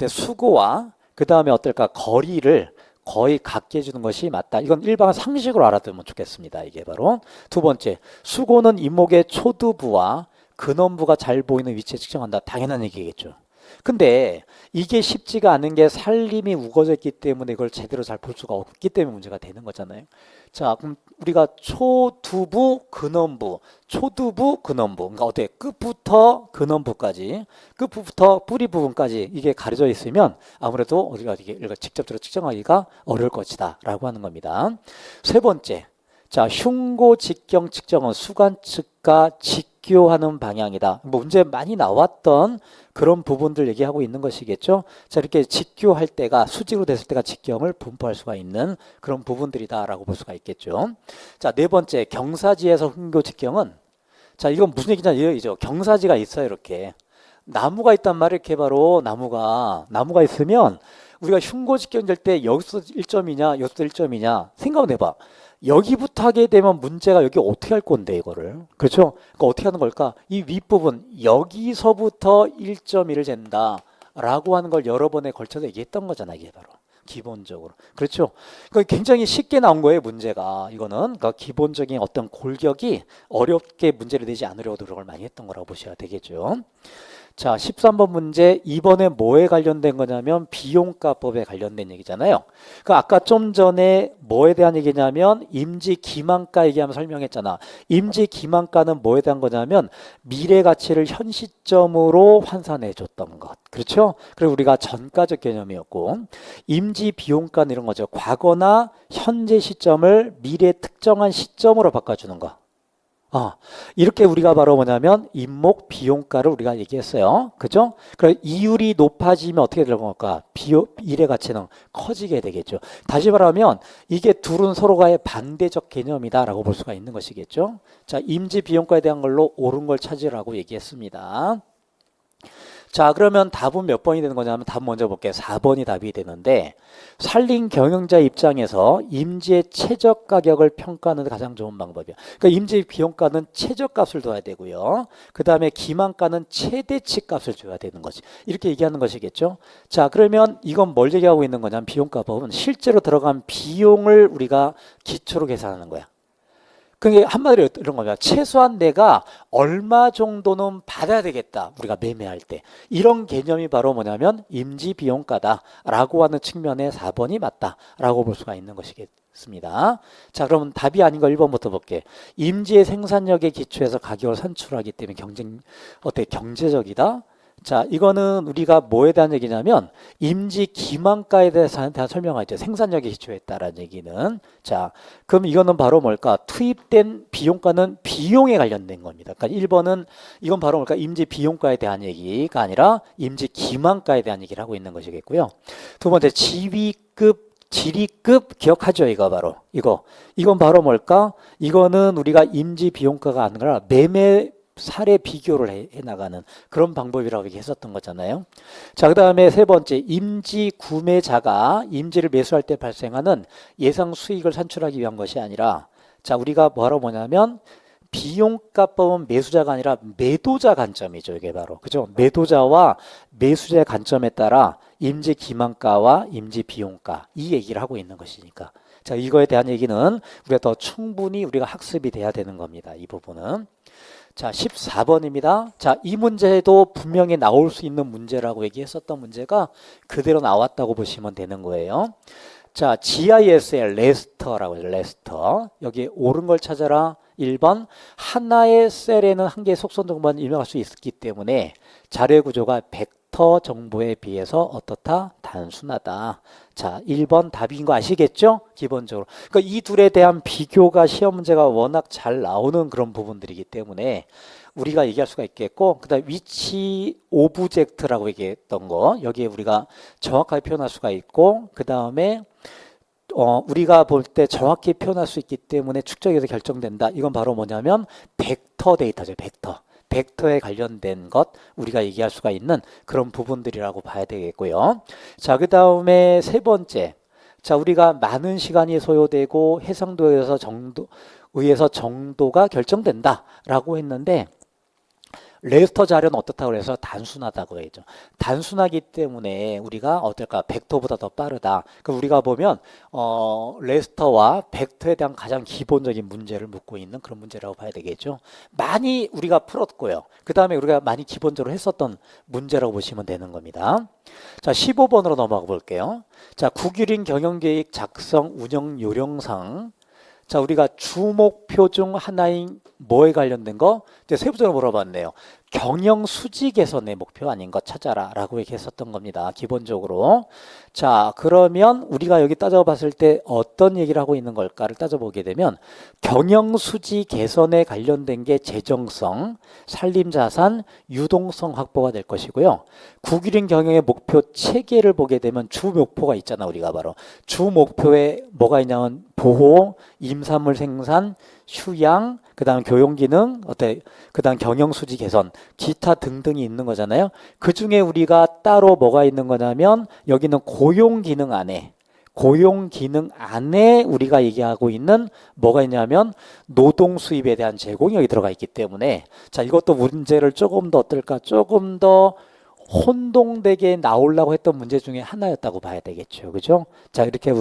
수고와 그 다음에 어떨까 거리를 거의 같게 해주는 것이 맞다. 이건 일반 상식으로 알아두면 좋겠습니다. 이게 바로 두 번째, 수고는 인목의 초두부와 근원부가 잘 보이는 위치에 측정한다. 당연한 얘기겠죠. 근데 이게 쉽지가 않은 게 살림이 우거져 있기 때문에 이걸 제대로 잘 볼 수가 없기 때문에 문제가 되는 거잖아요. 자, 그럼 우리가 초두부, 근원부, 초두부, 근원부. 그러니까 어때? 끝부터 근원부까지, 끝부터 뿌리 부분까지 이게 가려져 있으면 아무래도 우리가 이걸 직접적으로 측정하기가 어려울 것이다라고 하는 겁니다. 세 번째. 자, 흉고 직경 측정은 수관 측과 직교하는 방향이다. 뭐 문제 많이 나왔던 그런 부분들 얘기하고 있는 것이겠죠. 자, 이렇게 직교할 때가 수직으로 됐을 때가 직경을 분포할 수가 있는 그런 부분들이다라고 볼 수가 있겠죠. 자, 네 번째 경사지에서 흉고 직경은 자, 이건 무슨 얘기냐 이죠. 경사지가 있어요. 이렇게 나무가 있단 말이에요. 이렇게 바로 나무가 있으면 우리가 흉고 직경 될 때 여기서 1점이냐 여기서 1점이냐 생각을 해봐. 여기부터 하게 되면 문제가 여기 어떻게 할 건데 이거를 그렇죠? 그러니까 어떻게 하는 걸까? 이 윗부분 여기서부터 1.1을 잰다 라고 하는 걸 여러 번에 걸쳐서 얘기했던 거잖아. 이게 바로 기본적으로 그렇죠? 그러니까 굉장히 쉽게 나온 거예요. 문제가 이거는 그러니까 기본적인 어떤 골격이 어렵게 문제를 내지 않으려고 노력을 많이 했던 거라고 보셔야 되겠죠. 자, 13번 문제 이번에 뭐에 관련된 거냐면 비용가법에 관련된 얘기잖아요. 그 아까 좀 전에 뭐에 대한 얘기냐면 임지기만가 얘기하면 설명했잖아. 임지기만가는 뭐에 대한 거냐면 미래 가치를 현 시점으로 환산해 줬던 것. 그렇죠? 그리고 우리가 전가적 개념이었고 임지비용가는 이런 거죠. 과거나 현재 시점을 미래 특정한 시점으로 바꿔주는 거. 이렇게 우리가 바로 뭐냐면 인목 비용가를 우리가 얘기했어요. 그죠? 그럼 이율이 높아지면 어떻게 되는 걸까? 미래 가치는 커지게 되겠죠. 다시 말하면 이게 둘은 서로가의 반대적 개념이다라고 볼 수가 있는 것이겠죠. 자, 임지 비용가에 대한 걸로 옳은 걸 찾으라고 얘기했습니다. 자, 그러면 답은 몇 번이 되는 거냐면 답 먼저 볼게요. 4번이 답이 되는데 산림 경영자 입장에서 임지의 최저 가격을 평가하는 데 가장 좋은 방법이에요. 그러니까 임지 비용가는 최저값을 둬야 되고요. 그 다음에 기만가는 최대치 값을 줘야 되는 거지. 이렇게 얘기하는 것이겠죠. 자, 그러면 이건 뭘 얘기하고 있는 거냐면 비용가법은 실제로 들어간 비용을 우리가 기초로 계산하는 거야. 그게 한마디로 이런 겁니다. 최소한 내가 얼마 정도는 받아야 되겠다. 우리가 매매할 때. 이런 개념이 바로 뭐냐면 임지비용가다라고 하는 측면에 4번이 맞다라고 볼 수가 있는 것이겠습니다. 자, 그러면 답이 아닌 거 1번부터 볼게. 임지의 생산력에 기초해서 가격을 산출하기 때문에 경제적이다? 자, 이거는 우리가 뭐에 대한 얘기냐면 임지 기만가에 대한 설명하죠. 생산력에 기초했다라는 얘기는. 자, 그럼 이거는 바로 뭘까? 투입된 비용가는 비용에 관련된 겁니다. 그러니까 1번은 이건 바로 뭘까? 임지 비용가에 대한 얘기가 아니라 임지 기만가에 대한 얘기를 하고 있는 것이겠고요. 두 번째, 지리급 기억하죠? 이거 바로 이건 바로 뭘까? 이거는 우리가 임지 비용가가 아니라 매매 사례 비교를 해 나가는 그런 방법이라고 했었던 거잖아요. 자, 그 다음에 세 번째, 임지 구매자가 임지를 매수할 때 발생하는 예상 수익을 산출하기 위한 것이 아니라, 자, 우리가 뭐냐면 비용가법은 매수자가 아니라 매도자 관점이죠. 이게 바로 그죠? 매도자와 매수자의 관점에 따라 임지 기만가와 임지 비용가 이 얘기를 하고 있는 것이니까. 자, 이거에 대한 얘기는 우리가 더 충분히 우리가 학습이 돼야 되는 겁니다. 이 부분은. 자, 14번입니다. 자, 이 문제도 분명히 나올 수 있는 문제라고 얘기했었던 문제가 그대로 나왔다고 보시면 되는 거예요. 자, GISL 레스터라고 해요. 레스터. 여기 옳은 걸 찾아라. 1번, 하나의 셀에는 한 개의 속선 정보만 입력할 수 있기 때문에 자료의 구조가 벡터 정보에 비해서 어떻다? 단순하다. 자, 1번 답인 거 아시겠죠? 기본적으로. 그러니까 이 둘에 대한 비교가 시험 문제가 워낙 잘 나오는 그런 부분들이기 때문에 우리가 얘기할 수가 있겠고, 그 다음 위치 오브젝트라고 얘기했던 거 여기에 우리가 정확하게 표현할 수가 있고, 그 다음에 우리가 볼 때 정확히 표현할 수 있기 때문에 축적에서 결정된다. 이건 바로 뭐냐면 벡터 데이터죠. 벡터에 관련된 것 우리가 얘기할 수가 있는 그런 부분들이라고 봐야 되겠고요. 자, 그 다음에 세 번째, 자, 우리가 많은 시간이 소요되고 해상도에 의해서 정도가 결정된다라고 했는데 레스터 자료는 어떻다고 해서 단순하다고 했죠. 단순하기 때문에 우리가 어떨까? 벡터보다 더 빠르다. 그럼 우리가 보면 레스터와 벡터에 대한 가장 기본적인 문제를 묻고 있는 그런 문제라고 봐야 되겠죠. 많이 우리가 풀었고요. 그 다음에 우리가 많이 기본적으로 했었던 문제라고 보시면 되는 겁니다. 자, 15번으로 넘어가 볼게요. 자, 국유린 경영계획 작성 운영 요령상, 자, 우리가 주목표 중 하나인 뭐에 관련된 거? 이제 세부적으로 물어봤네요. 경영 수지 개선의 목표 아닌 것 찾아라 라고 얘기했었던 겁니다. 기본적으로. 자, 그러면 우리가 여기 따져봤을 때 어떤 얘기를 하고 있는 걸까를 따져보게 되면 경영 수지 개선에 관련된 게 재정성, 산림자산, 유동성 확보가 될 것이고요. 국유린 경영의 목표 체계를 보게 되면 주 목표가 있잖아. 우리가 바로 주 목표에 뭐가 있냐면 보호, 임산물 생산, 휴양, 그 다음 교육기능, 그 다음 경영수지 개선, 기타 등등이 있는 거잖아요. 그 중에 우리가 따로 뭐가 있는 거냐면 여기는 고용기능 안에 우리가 얘기하고 있는 뭐가 있냐면 노동 수입에 대한 제공이 여기 들어가 있기 때문에, 자, 이것도 문제를 조금 더 어떨까? 조금 더 혼동되게 나오려고 했던 문제 중에 하나였다고 봐야 되겠죠. 그죠? 자, 이렇게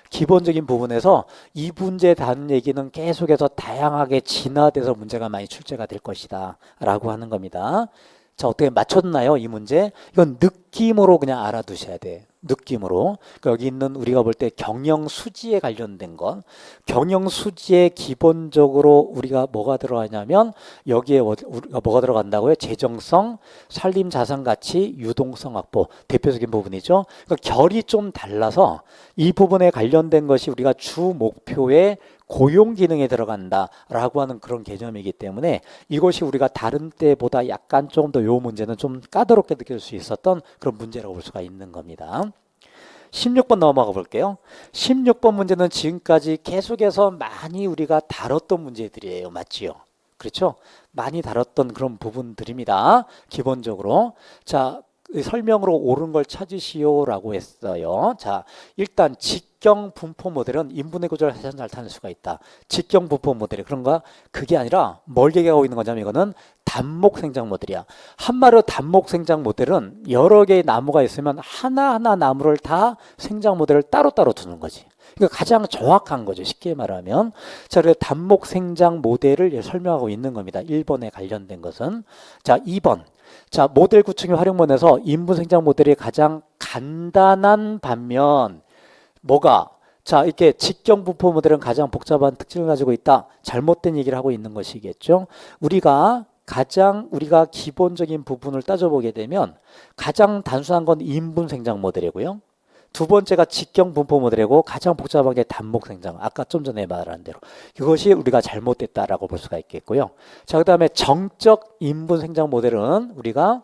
기본적인 부분에서 이 문제에 대한 얘기는 계속해서 다양하게 진화돼서 문제가 많이 출제가 될 것이다 라고 하는 겁니다. 자, 어떻게 맞췄나요? 이 문제? 이건 느낌으로 그냥 알아두셔야 돼. 느낌으로. 그러니까 여기 있는 우리가 볼 때 경영 수지에 관련된 것, 경영 수지에 기본적으로 우리가 뭐가 들어가냐면 여기에 우리가 뭐가 들어간다고요? 재정성, 산림 자산 가치, 유동성 확보, 대표적인 부분이죠. 그러니까 결이 좀 달라서 이 부분에 관련된 것이 우리가 주 목표의 고용 기능에 들어간다라고 하는 그런 개념이기 때문에 이것이 우리가 다른 때보다 약간 좀 더 요 문제는 좀 까다롭게 느낄 수 있었던 그런 문제라고 볼 수가 있는 겁니다. 16번 넘어가 볼게요. 16번 문제는 지금까지 계속해서 많이 우리가 다뤘던 문제들이에요. 맞지요? 그렇죠? 많이 다뤘던 그런 부분들입니다. 기본적으로. 자, 설명으로 옳은 걸 찾으시오라고 했어요. 자, 일단 직경 분포 모델은 인분의 구조를 가장 잘 타낼 수가 있다. 직경 분포 모델이 그런가? 그게 아니라 뭘 얘기하고 있는 거냐면 이거는 단목 생장 모델이야. 한마디로 단목 생장 모델은 여러 개의 나무가 있으면 하나하나 나무를 다 생장 모델을 따로따로 두는 거지. 이거 가장 정확한 거죠. 쉽게 말하면. 자, 그래서 단목 생장 모델을 설명하고 있는 겁니다. 1번에 관련된 것은. 자, 2번. 자, 모델 구축의 활용문에서 인분 생장 모델이 가장 간단한 반면 뭐가 자, 이렇게 직경 분포 모델은 가장 복잡한 특징을 가지고 있다. 잘못된 얘기를 하고 있는 것이겠죠. 우리가 기본적인 부분을 따져보게 되면 가장 단순한 건 인분 생장 모델이고요. 두 번째가 직경 분포 모델이고 가장 복잡한 게 단목 생장. 아까 좀 전에 말한 대로. 이것이 우리가 잘못됐다라고 볼 수가 있겠고요. 자, 그다음에 정적 인분 생장 모델은 우리가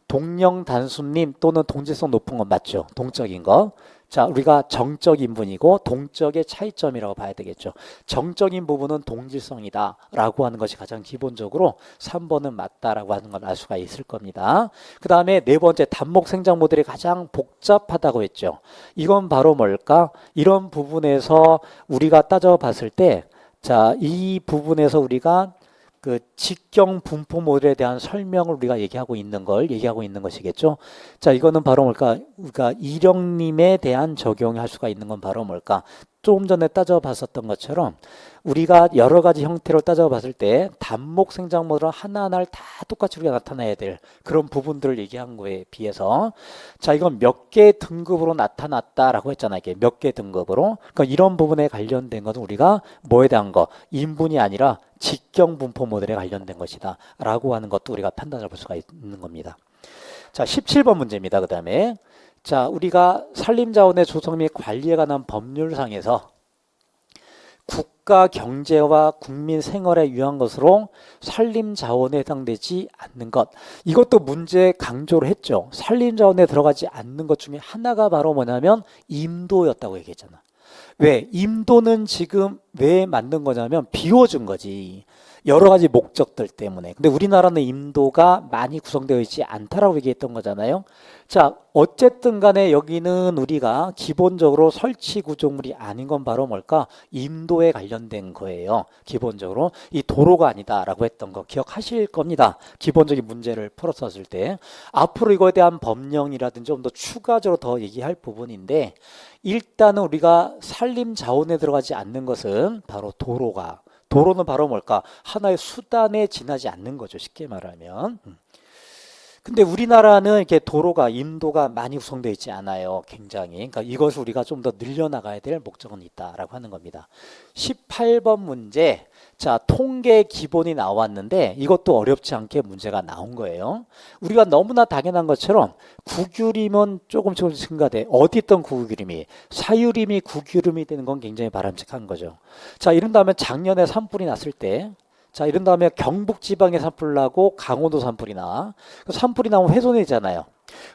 동령 단순림 또는 동질성 높은 건 맞죠. 동적인 거. 자, 우리가 정적 인분이고 동적의 차이점이라고 봐야 되겠죠. 정적인 부분은 동질성이다 라고 하는 것이 가장 기본적으로 3번은 맞다라고 하는 걸 알 수가 있을 겁니다. 그 다음에 네 번째 단목 생장 모델이 가장 복잡하다고 했죠. 이건 바로 뭘까? 이런 부분에서 우리가 따져봤을 때 자, 이 부분에서 우리가 그 직경 분포 모델에 대한 설명을 우리가 얘기하고 있는 것이겠죠. 자, 이거는 바로 뭘까? 우리가 이령님에 대한 적용할 수가 있는 건 바로 뭘까? 조금 전에 따져봤었던 것처럼 우리가 여러 가지 형태로 따져봤을 때 단목 생장 모델은 하나하나를 다 똑같이 우리가 나타내야 될 그런 부분들을 얘기한 거에 비해서 자, 이건 몇 개 등급으로 나타났다라고 했잖아요. 이게 몇 개 등급으로. 그러니까 이런 부분에 관련된 것은 우리가 뭐에 대한 거? 인분이 아니라 직경 분포 모델에 관련된 것이다 라고 하는 것도 우리가 판단해 볼 수가 있는 겁니다. 자, 17번 문제입니다. 그 다음에 자, 우리가 산림자원의 조성 및 관리에 관한 법률상에서 국가 경제와 국민 생활에 유한 것으로 산림자원에 해당되지 않는 것. 이것도 문제 강조를 했죠. 산림자원에 들어가지 않는 것 중에 하나가 바로 뭐냐면 임도였다고 얘기했잖아. 왜? 임도는 지금 왜 만든 거냐면 비워준 거지. 여러 가지 목적들 때문에. 근데 우리나라는 임도가 많이 구성되어 있지 않다라고 얘기했던 거잖아요. 자, 어쨌든 간에 여기는 우리가 기본적으로 설치 구조물이 아닌 건 바로 뭘까? 임도에 관련된 거예요. 기본적으로 이 도로가 아니다라고 했던 거 기억하실 겁니다. 기본적인 문제를 풀었었을 때. 앞으로 이거에 대한 법령이라든지 좀 더 추가적으로 더 얘기할 부분인데 일단은 우리가 산림 자원에 들어가지 않는 것은 바로 도로는 바로 뭘까? 하나의 수단에 지나지 않는 거죠. 쉽게 말하면. 근데 우리나라는 이렇게 도로가 임도가 많이 구성되어 있지 않아요. 굉장히. 그러니까 이것을 우리가 좀 더 늘려나가야 될 목적은 있다라고 하는 겁니다. 18번 문제. 자, 통계 기본이 나왔는데 이것도 어렵지 않게 문제가 나온 거예요. 우리가 너무나 당연한 것처럼 국유림은 조금씩 증가돼. 어디 있던 국유림이 사유림이 국유림이 되는 건 굉장히 바람직한 거죠. 자, 이런 다음에 작년에 산불이 났을 때 자, 이런 다음에 경북 지방에 산불 나고 강원도 산불이 나. 산불이 나면 훼손이잖아요.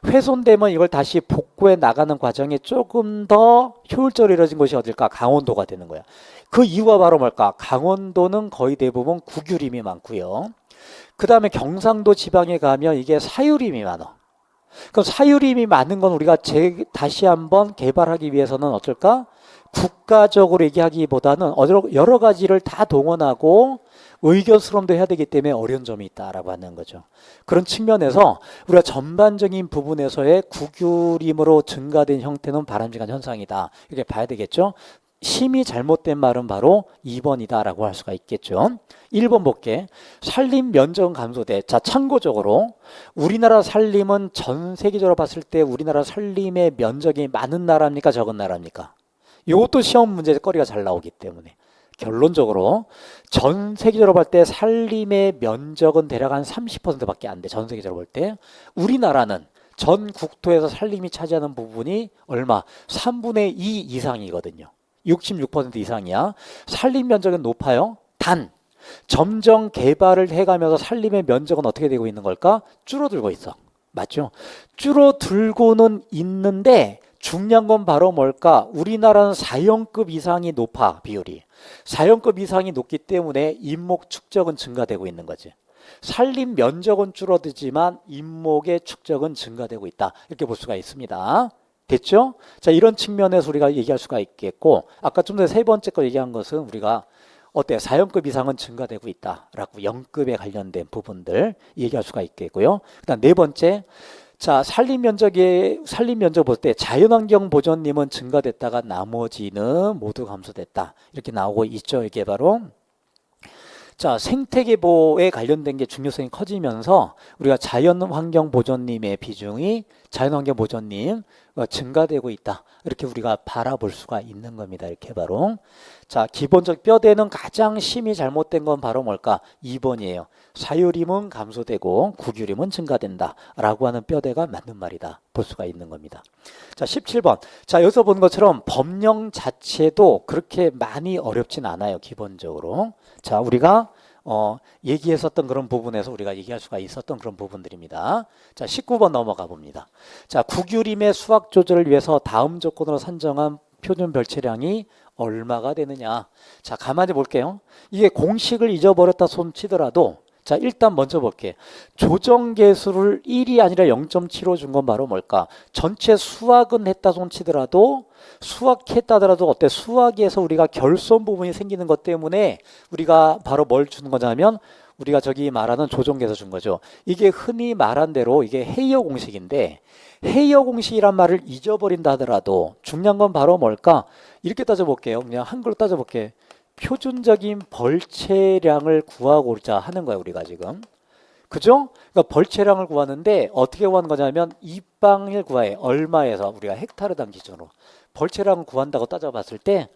훼손되면 이걸 다시 복구해 나가는 과정이 조금 더 효율적으로 이루어진 곳이 어딜까? 강원도가 되는 거야. 그 이유가 바로 뭘까? 강원도는 거의 대부분 국유림이 많고요. 그 다음에 경상도 지방에 가면 이게 사유림이 많아. 그럼 사유림이 많은 건 우리가 다시 한번 개발하기 위해서는 어떨까? 국가적으로 얘기하기보다는 여러 가지를 다 동원하고 의견 수렴도 해야 되기 때문에 어려운 점이 있다라고 하는 거죠. 그런 측면에서 우리가 전반적인 부분에서의 국유림으로 증가된 형태는 바람직한 현상이다. 이렇게 봐야 되겠죠. 심히 잘못된 말은 바로 2번이다라고 할 수가 있겠죠. 1번 볼게. 산림 면적은 감소돼. 자, 참고적으로 우리나라 산림은 전 세계적으로 봤을 때 우리나라 산림의 면적이 많은 나라입니까? 적은 나라입니까? 이것도 시험 문제거리가 잘 나오기 때문에 결론적으로 전 세계적으로 볼 때 산림의 면적은 대략 한 30%밖에 안 돼. 전 세계적으로 볼 때. 우리나라는 전 국토에서 산림이 차지하는 부분이 얼마? 3분의 2 이상이거든요. 66% 이상이야. 산림 면적은 높아요. 단 점점 개발을 해가면서 산림의 면적은 어떻게 되고 있는 걸까? 줄어들고 있어. 맞죠? 줄어들고는 있는데 중요한 건 바로 뭘까? 우리나라는 4형급 이상이 높아, 비율이. 4형급 이상이 높기 때문에 인목 축적은 증가되고 있는 거지. 산림 면적은 줄어들지만 인목의 축적은 증가되고 있다. 이렇게 볼 수가 있습니다. 됐죠? 자, 이런 측면에서 우리가 얘기할 수가 있겠고, 아까 좀 전에 세 번째 거 얘기한 것은 우리가 어때요? 4형급 이상은 증가되고 있다라고 0급에 관련된 부분들 얘기할 수가 있겠고요. 그다음 네 번째, 자, 산림 면적 볼 때 자연환경 보전림은 증가됐다가 나머지는 모두 감소됐다. 이렇게 나오고 있죠. 이게 바로 자, 생태계 보호에 관련된 게 중요성이 커지면서 우리가 자연환경 보전림의 비중이 자연환경 보전림 증가되고 있다. 이렇게 우리가 바라볼 수가 있는 겁니다. 이렇게 바로. 자, 기본적 뼈대는 가장 심히 잘못된 건 바로 뭘까? 2번이에요. 사유림은 감소되고 국유림은 증가된다. 라고 하는 뼈대가 맞는 말이다. 볼 수가 있는 겁니다. 자, 17번. 자, 여기서 보는 것처럼 법령 자체도 그렇게 많이 어렵진 않아요. 기본적으로. 자, 우리가 얘기했었던 그런 부분에서 우리가 얘기할 수가 있었던 그런 부분들입니다. 자, 19번 넘어가 봅니다. 자, 국유림의 수확 조절을 위해서 다음 조건으로 산정한 표준 별채량이 얼마가 되느냐. 자, 가만히 볼게요. 이게 공식을 잊어버렸다 손 치더라도 자, 일단 먼저 볼게. 조정 계수를 1이 아니라 0.75 준 건 바로 뭘까? 전체 수확은 했다 손 치더라도 수확했다더라도 어때? 수확에서 우리가 결손 부분이 생기는 것 때문에 우리가 바로 뭘 주는 거냐면 우리가 저기 말하는 조정 계수 준 거죠. 이게 흔히 말한 대로 이게 헤이어 공식인데 헤이어 공식이란 말을 잊어버린다 하더라도 중요한 건 바로 뭘까? 이렇게 따져볼게요. 그냥 한글로 따져볼게. 표준적인 벌채량을 구하고자 하는 거예요. 우리가 지금. 그죠? 그러니까 벌채량을 구하는데 어떻게 구하는 거냐면 입방을 구해. 얼마에서 우리가 헥타르당 기준으로. 벌채량을 구한다고 따져봤을 때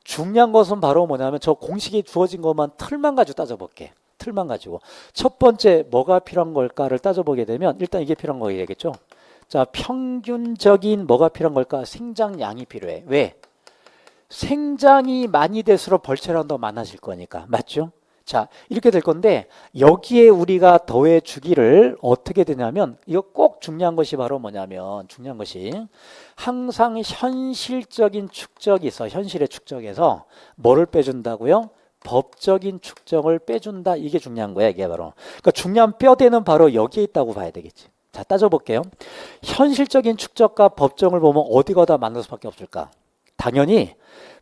중요한 것은 바로 뭐냐면 저 공식이 주어진 것만 틀만 가지고 따져볼게. 틀만 가지고. 첫 번째 뭐가 필요한 걸까를 따져보게 되면 일단 이게 필요한 거겠죠. 자, 평균적인 뭐가 필요한 걸까? 생장량이 필요해. 왜? 생장이 많이 될수록 벌채량도 더 많아질 거니까. 맞죠? 자, 이렇게 될 건데 여기에 우리가 더해 주기를 어떻게 되냐면 이거 꼭 중요한 것이 바로 뭐냐면 중요한 것이 항상 현실적인 축적이 있어. 현실의 축적에서 뭐를 빼준다고요? 법적인 축적을 빼준다. 이게 중요한 거야. 이게 바로. 그러니까 중요한 뼈대는 바로 여기에 있다고 봐야 되겠지. 자, 따져볼게요. 현실적인 축적과 법정을 보면 어디가 더 많을 수밖에 없을까? 당연히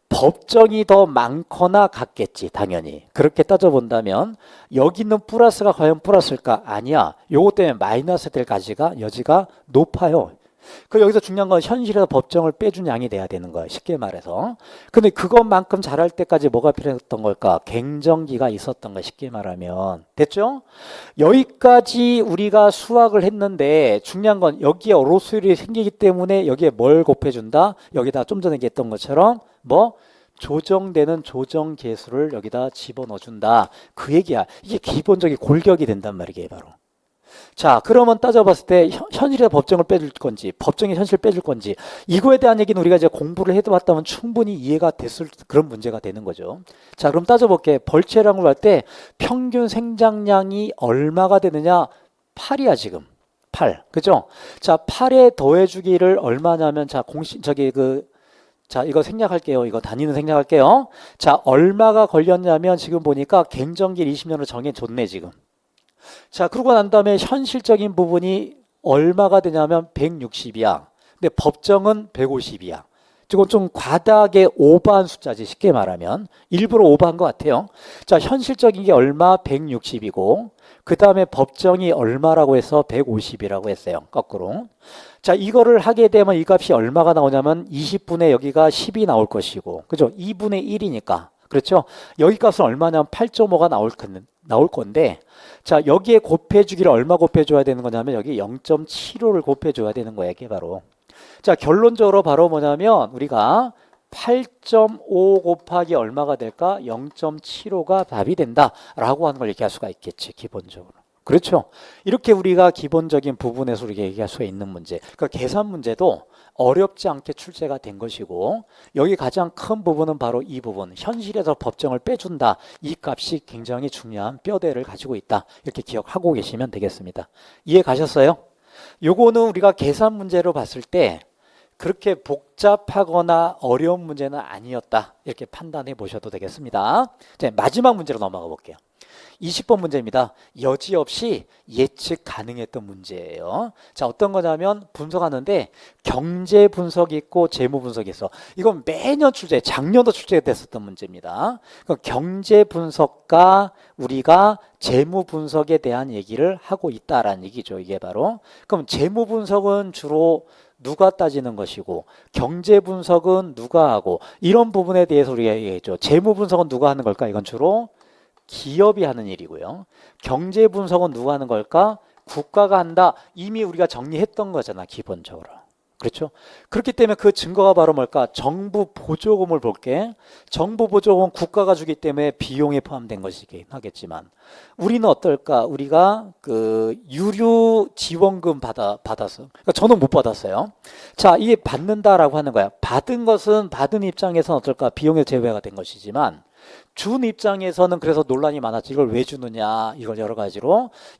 법정이 더 많거나 같겠지. 당연히. 그렇게 따져본다면 여기 있는 플러스가 과연 플러스일까? 아니야. 요것 때문에 마이너스 될 여지가 높아요. 그 여기서 중요한 건 현실에서 법정을 빼준 양이 돼야 되는 거야. 쉽게 말해서. 근데 그것만큼 잘할 때까지 뭐가 필요했던 걸까? 갱정기가 있었던 거야. 쉽게 말하면. 됐죠? 여기까지 우리가 수학을 했는데 중요한 건 여기에 로스율이 생기기 때문에 여기에 뭘 곱해준다? 여기다 좀 전에 얘기했던 것처럼 뭐? 조정되는 조정 계수를 여기다 집어넣어준다. 그 얘기야. 이게 기본적인 골격이 된단 말이에요. 바로. 자, 그러면 따져봤을 때 현실의 법정을 빼줄 건지 법정의 현실을 빼줄 건지 이거에 대한 얘기는 우리가 이제 공부를 해봤다면 충분히 이해가 됐을 그런 문제가 되는 거죠. 자, 그럼 따져볼게. 벌채량을 할 때 평균 생장량이 얼마가 되느냐? 8이야 지금. 8. 그죠? 자, 8에 더해주기를 얼마냐면 자, 자, 이거 생략할게요. 이거 단위는 생략할게요. 자, 얼마가 걸렸냐면 지금 보니까 갱정길 20년을 정해줬네 지금. 자, 그러고 난 다음에 현실적인 부분이 얼마가 되냐면 160이야. 근데 법정은 150이야. 이건 좀 과다하게 오버한 숫자지. 쉽게 말하면 일부러 오버한 것 같아요. 자, 현실적인 게 얼마? 160이고 그 다음에 법정이 얼마라고 해서 150이라고 했어요. 거꾸로. 자, 이거를 하게 되면 이 값이 얼마가 나오냐면 20분의 여기가 10이 나올 것이고 그죠? 2분의 1이니까. 그렇죠? 여기 값은 얼마냐면 8.5가 나올 건데 자, 여기에 곱해주기를 얼마 곱해줘야 되는 거냐면 여기 0.75를 곱해줘야 되는 거예요. 이게 바로. 자, 결론적으로 바로 뭐냐면 우리가 8.5 곱하기 얼마가 될까? 0.75가 답이 된다라고 하는 걸 얘기할 수가 있겠지. 기본적으로. 그렇죠? 이렇게 우리가 기본적인 부분에서 우리가 얘기할 수가 있는 문제. 그러니까 계산 문제도 어렵지 않게 출제가 된 것이고 여기 가장 큰 부분은 바로 이 부분. 현실에서 법정을 빼준다. 이 값이 굉장히 중요한 뼈대를 가지고 있다. 이렇게 기억하고 계시면 되겠습니다. 이해 가셨어요? 요거는 우리가 계산 문제로 봤을 때 그렇게 복잡하거나 어려운 문제는 아니었다. 이렇게 판단해 보셔도 되겠습니다. 자, 마지막 문제로 넘어가 볼게요. 20번 문제입니다. 여지없이 예측 가능했던 문제예요. 자, 어떤 거냐면 분석하는데 경제 분석이 있고 재무 분석이 있어. 이건 매년 출제, 작년도 출제가 됐었던 문제입니다. 그럼 경제 분석과 우리가 재무 분석에 대한 얘기를 하고 있다라는 얘기죠. 이게 바로. 그럼 재무 분석은 주로 누가 따지는 것이고 경제 분석은 누가 하고 이런 부분에 대해서 우리가 얘기했죠. 재무 분석은 누가 하는 걸까? 이건 주로 기업이 하는 일이고요. 경제 분석은 누가 하는 걸까? 국가가 한다. 이미 우리가 정리했던 거잖아, 기본적으로. 그렇죠? 그렇기 때문에 그 증거가 바로 뭘까? 정부 보조금을 볼게. 정부 보조금은 국가가 주기 때문에 비용에 포함된 것이긴 하겠지만 우리는 어떨까? 우리가 그 유류 지원금 받았어. 그러니까 저는 못 받았어요. 자, 이게 받는다라고 하는 거야. 받은 것은 받은 입장에서는 어떨까? 비용에 제외가 된 것이지만 준 입장에서는 그래서 논란이 많았지. 이걸 왜 주느냐, 이걸 여러 가지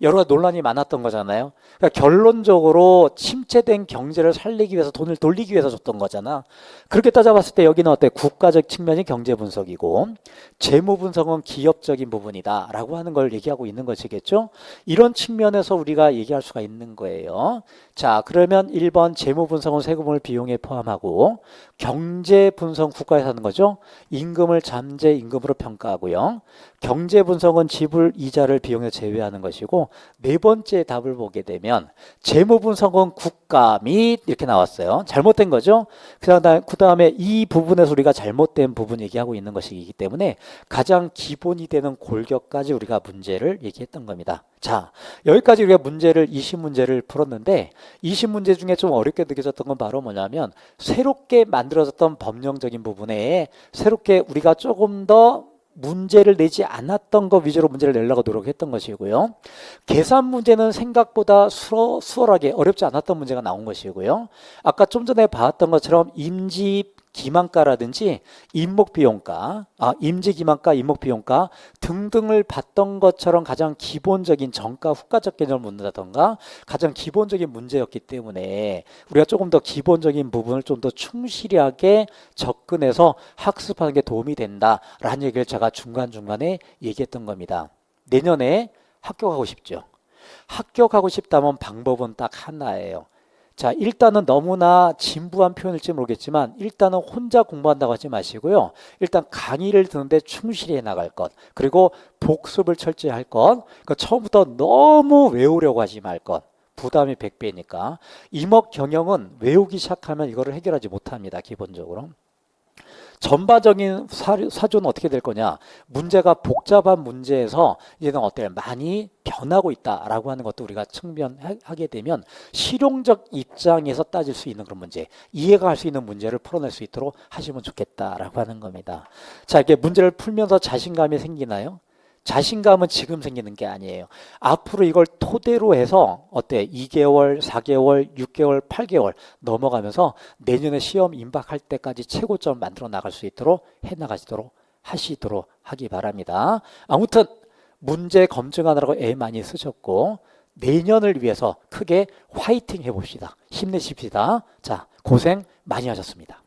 논란이 많았던 거잖아요. 그러니까 결론적으로 침체된 경제를 살리기 위해서 돈을 돌리기 위해서 줬던 거잖아. 그렇게 따져봤을 때 여기는 어때? 국가적 측면이 경제 분석이고 재무 분석은 기업적인 부분이다 라고 하는 걸 얘기하고 있는 것이겠죠. 이런 측면에서 우리가 얘기할 수가 있는 거예요. 자, 그러면 1번 재무 분석은 세금을 비용에 포함하고 경제 분석 국가에서 하는 거죠. 임금을 잠재 임금으로 평가하고요. 경제 분석은 지불 이자를 비용에 제외하는 것이고 네 번째 답을 보게 되면 재무 분석은 국가 및 이렇게 나왔어요. 잘못된 거죠. 그 다음에 이 부분에서 우리가 잘못된 부분 얘기하고 있는 것이기 때문에 가장 기본이 되는 골격까지 우리가 문제를 얘기했던 겁니다. 자, 여기까지 우리가 20문제를 풀었는데 20문제 중에 좀 어렵게 느껴졌던 건 바로 뭐냐면 새롭게 만들어졌던 법령적인 부분에 새롭게 우리가 조금 더 문제를 내지 않았던 것 위주로 문제를 내려고 노력했던 것이고요. 계산 문제는 생각보다 수월하게 어렵지 않았던 문제가 나온 것이고요. 아까 좀 전에 봤던 것처럼 임지기만가라든지 임목비용가, 임지기만가, 임목비용가 등등을 봤던 것처럼 가장 기본적인 정가 후가적 개념을 묻는다던가 가장 기본적인 문제였기 때문에 우리가 조금 더 기본적인 부분을 좀 더 충실하게 접근해서 학습하는 게 도움이 된다라는 얘기를 제가 중간중간에 얘기했던 겁니다. 내년에 합격하고 싶죠. 합격하고 싶다면 방법은 딱 하나예요. 자, 일단은 너무나 진부한 표현일지 모르겠지만 일단은 혼자 공부한다고 하지 마시고요. 일단 강의를 듣는데 충실히 해 나갈 것, 그리고 복습을 철저히 할 것. 그러니까 처음부터 너무 외우려고 하지 말 것. 부담이 100배니까. 이목 경영은 외우기 시작하면 이거를 해결하지 못합니다. 기본적으로. 전반적인 사조는 어떻게 될 거냐? 문제가 복잡한 문제에서 이제는 어때요? 많이 변하고 있다라고 하는 것도 우리가 측면하게 되면 실용적 입장에서 따질 수 있는 그런 문제, 이해가 할 수 있는 문제를 풀어낼 수 있도록 하시면 좋겠다라고 하는 겁니다. 자, 이렇게 문제를 풀면서 자신감이 생기나요? 자신감은 지금 생기는 게 아니에요. 앞으로 이걸 토대로 해서 어때? 2개월, 4개월, 6개월, 8개월 넘어가면서 내년에 시험 임박할 때까지 최고점을 만들어 나갈 수 있도록 해나가시도록 하시도록 하기 바랍니다. 아무튼 문제 검증하느라고 애 많이 쓰셨고 내년을 위해서 크게 화이팅 해봅시다. 힘내십시다. 자, 고생 많이 하셨습니다.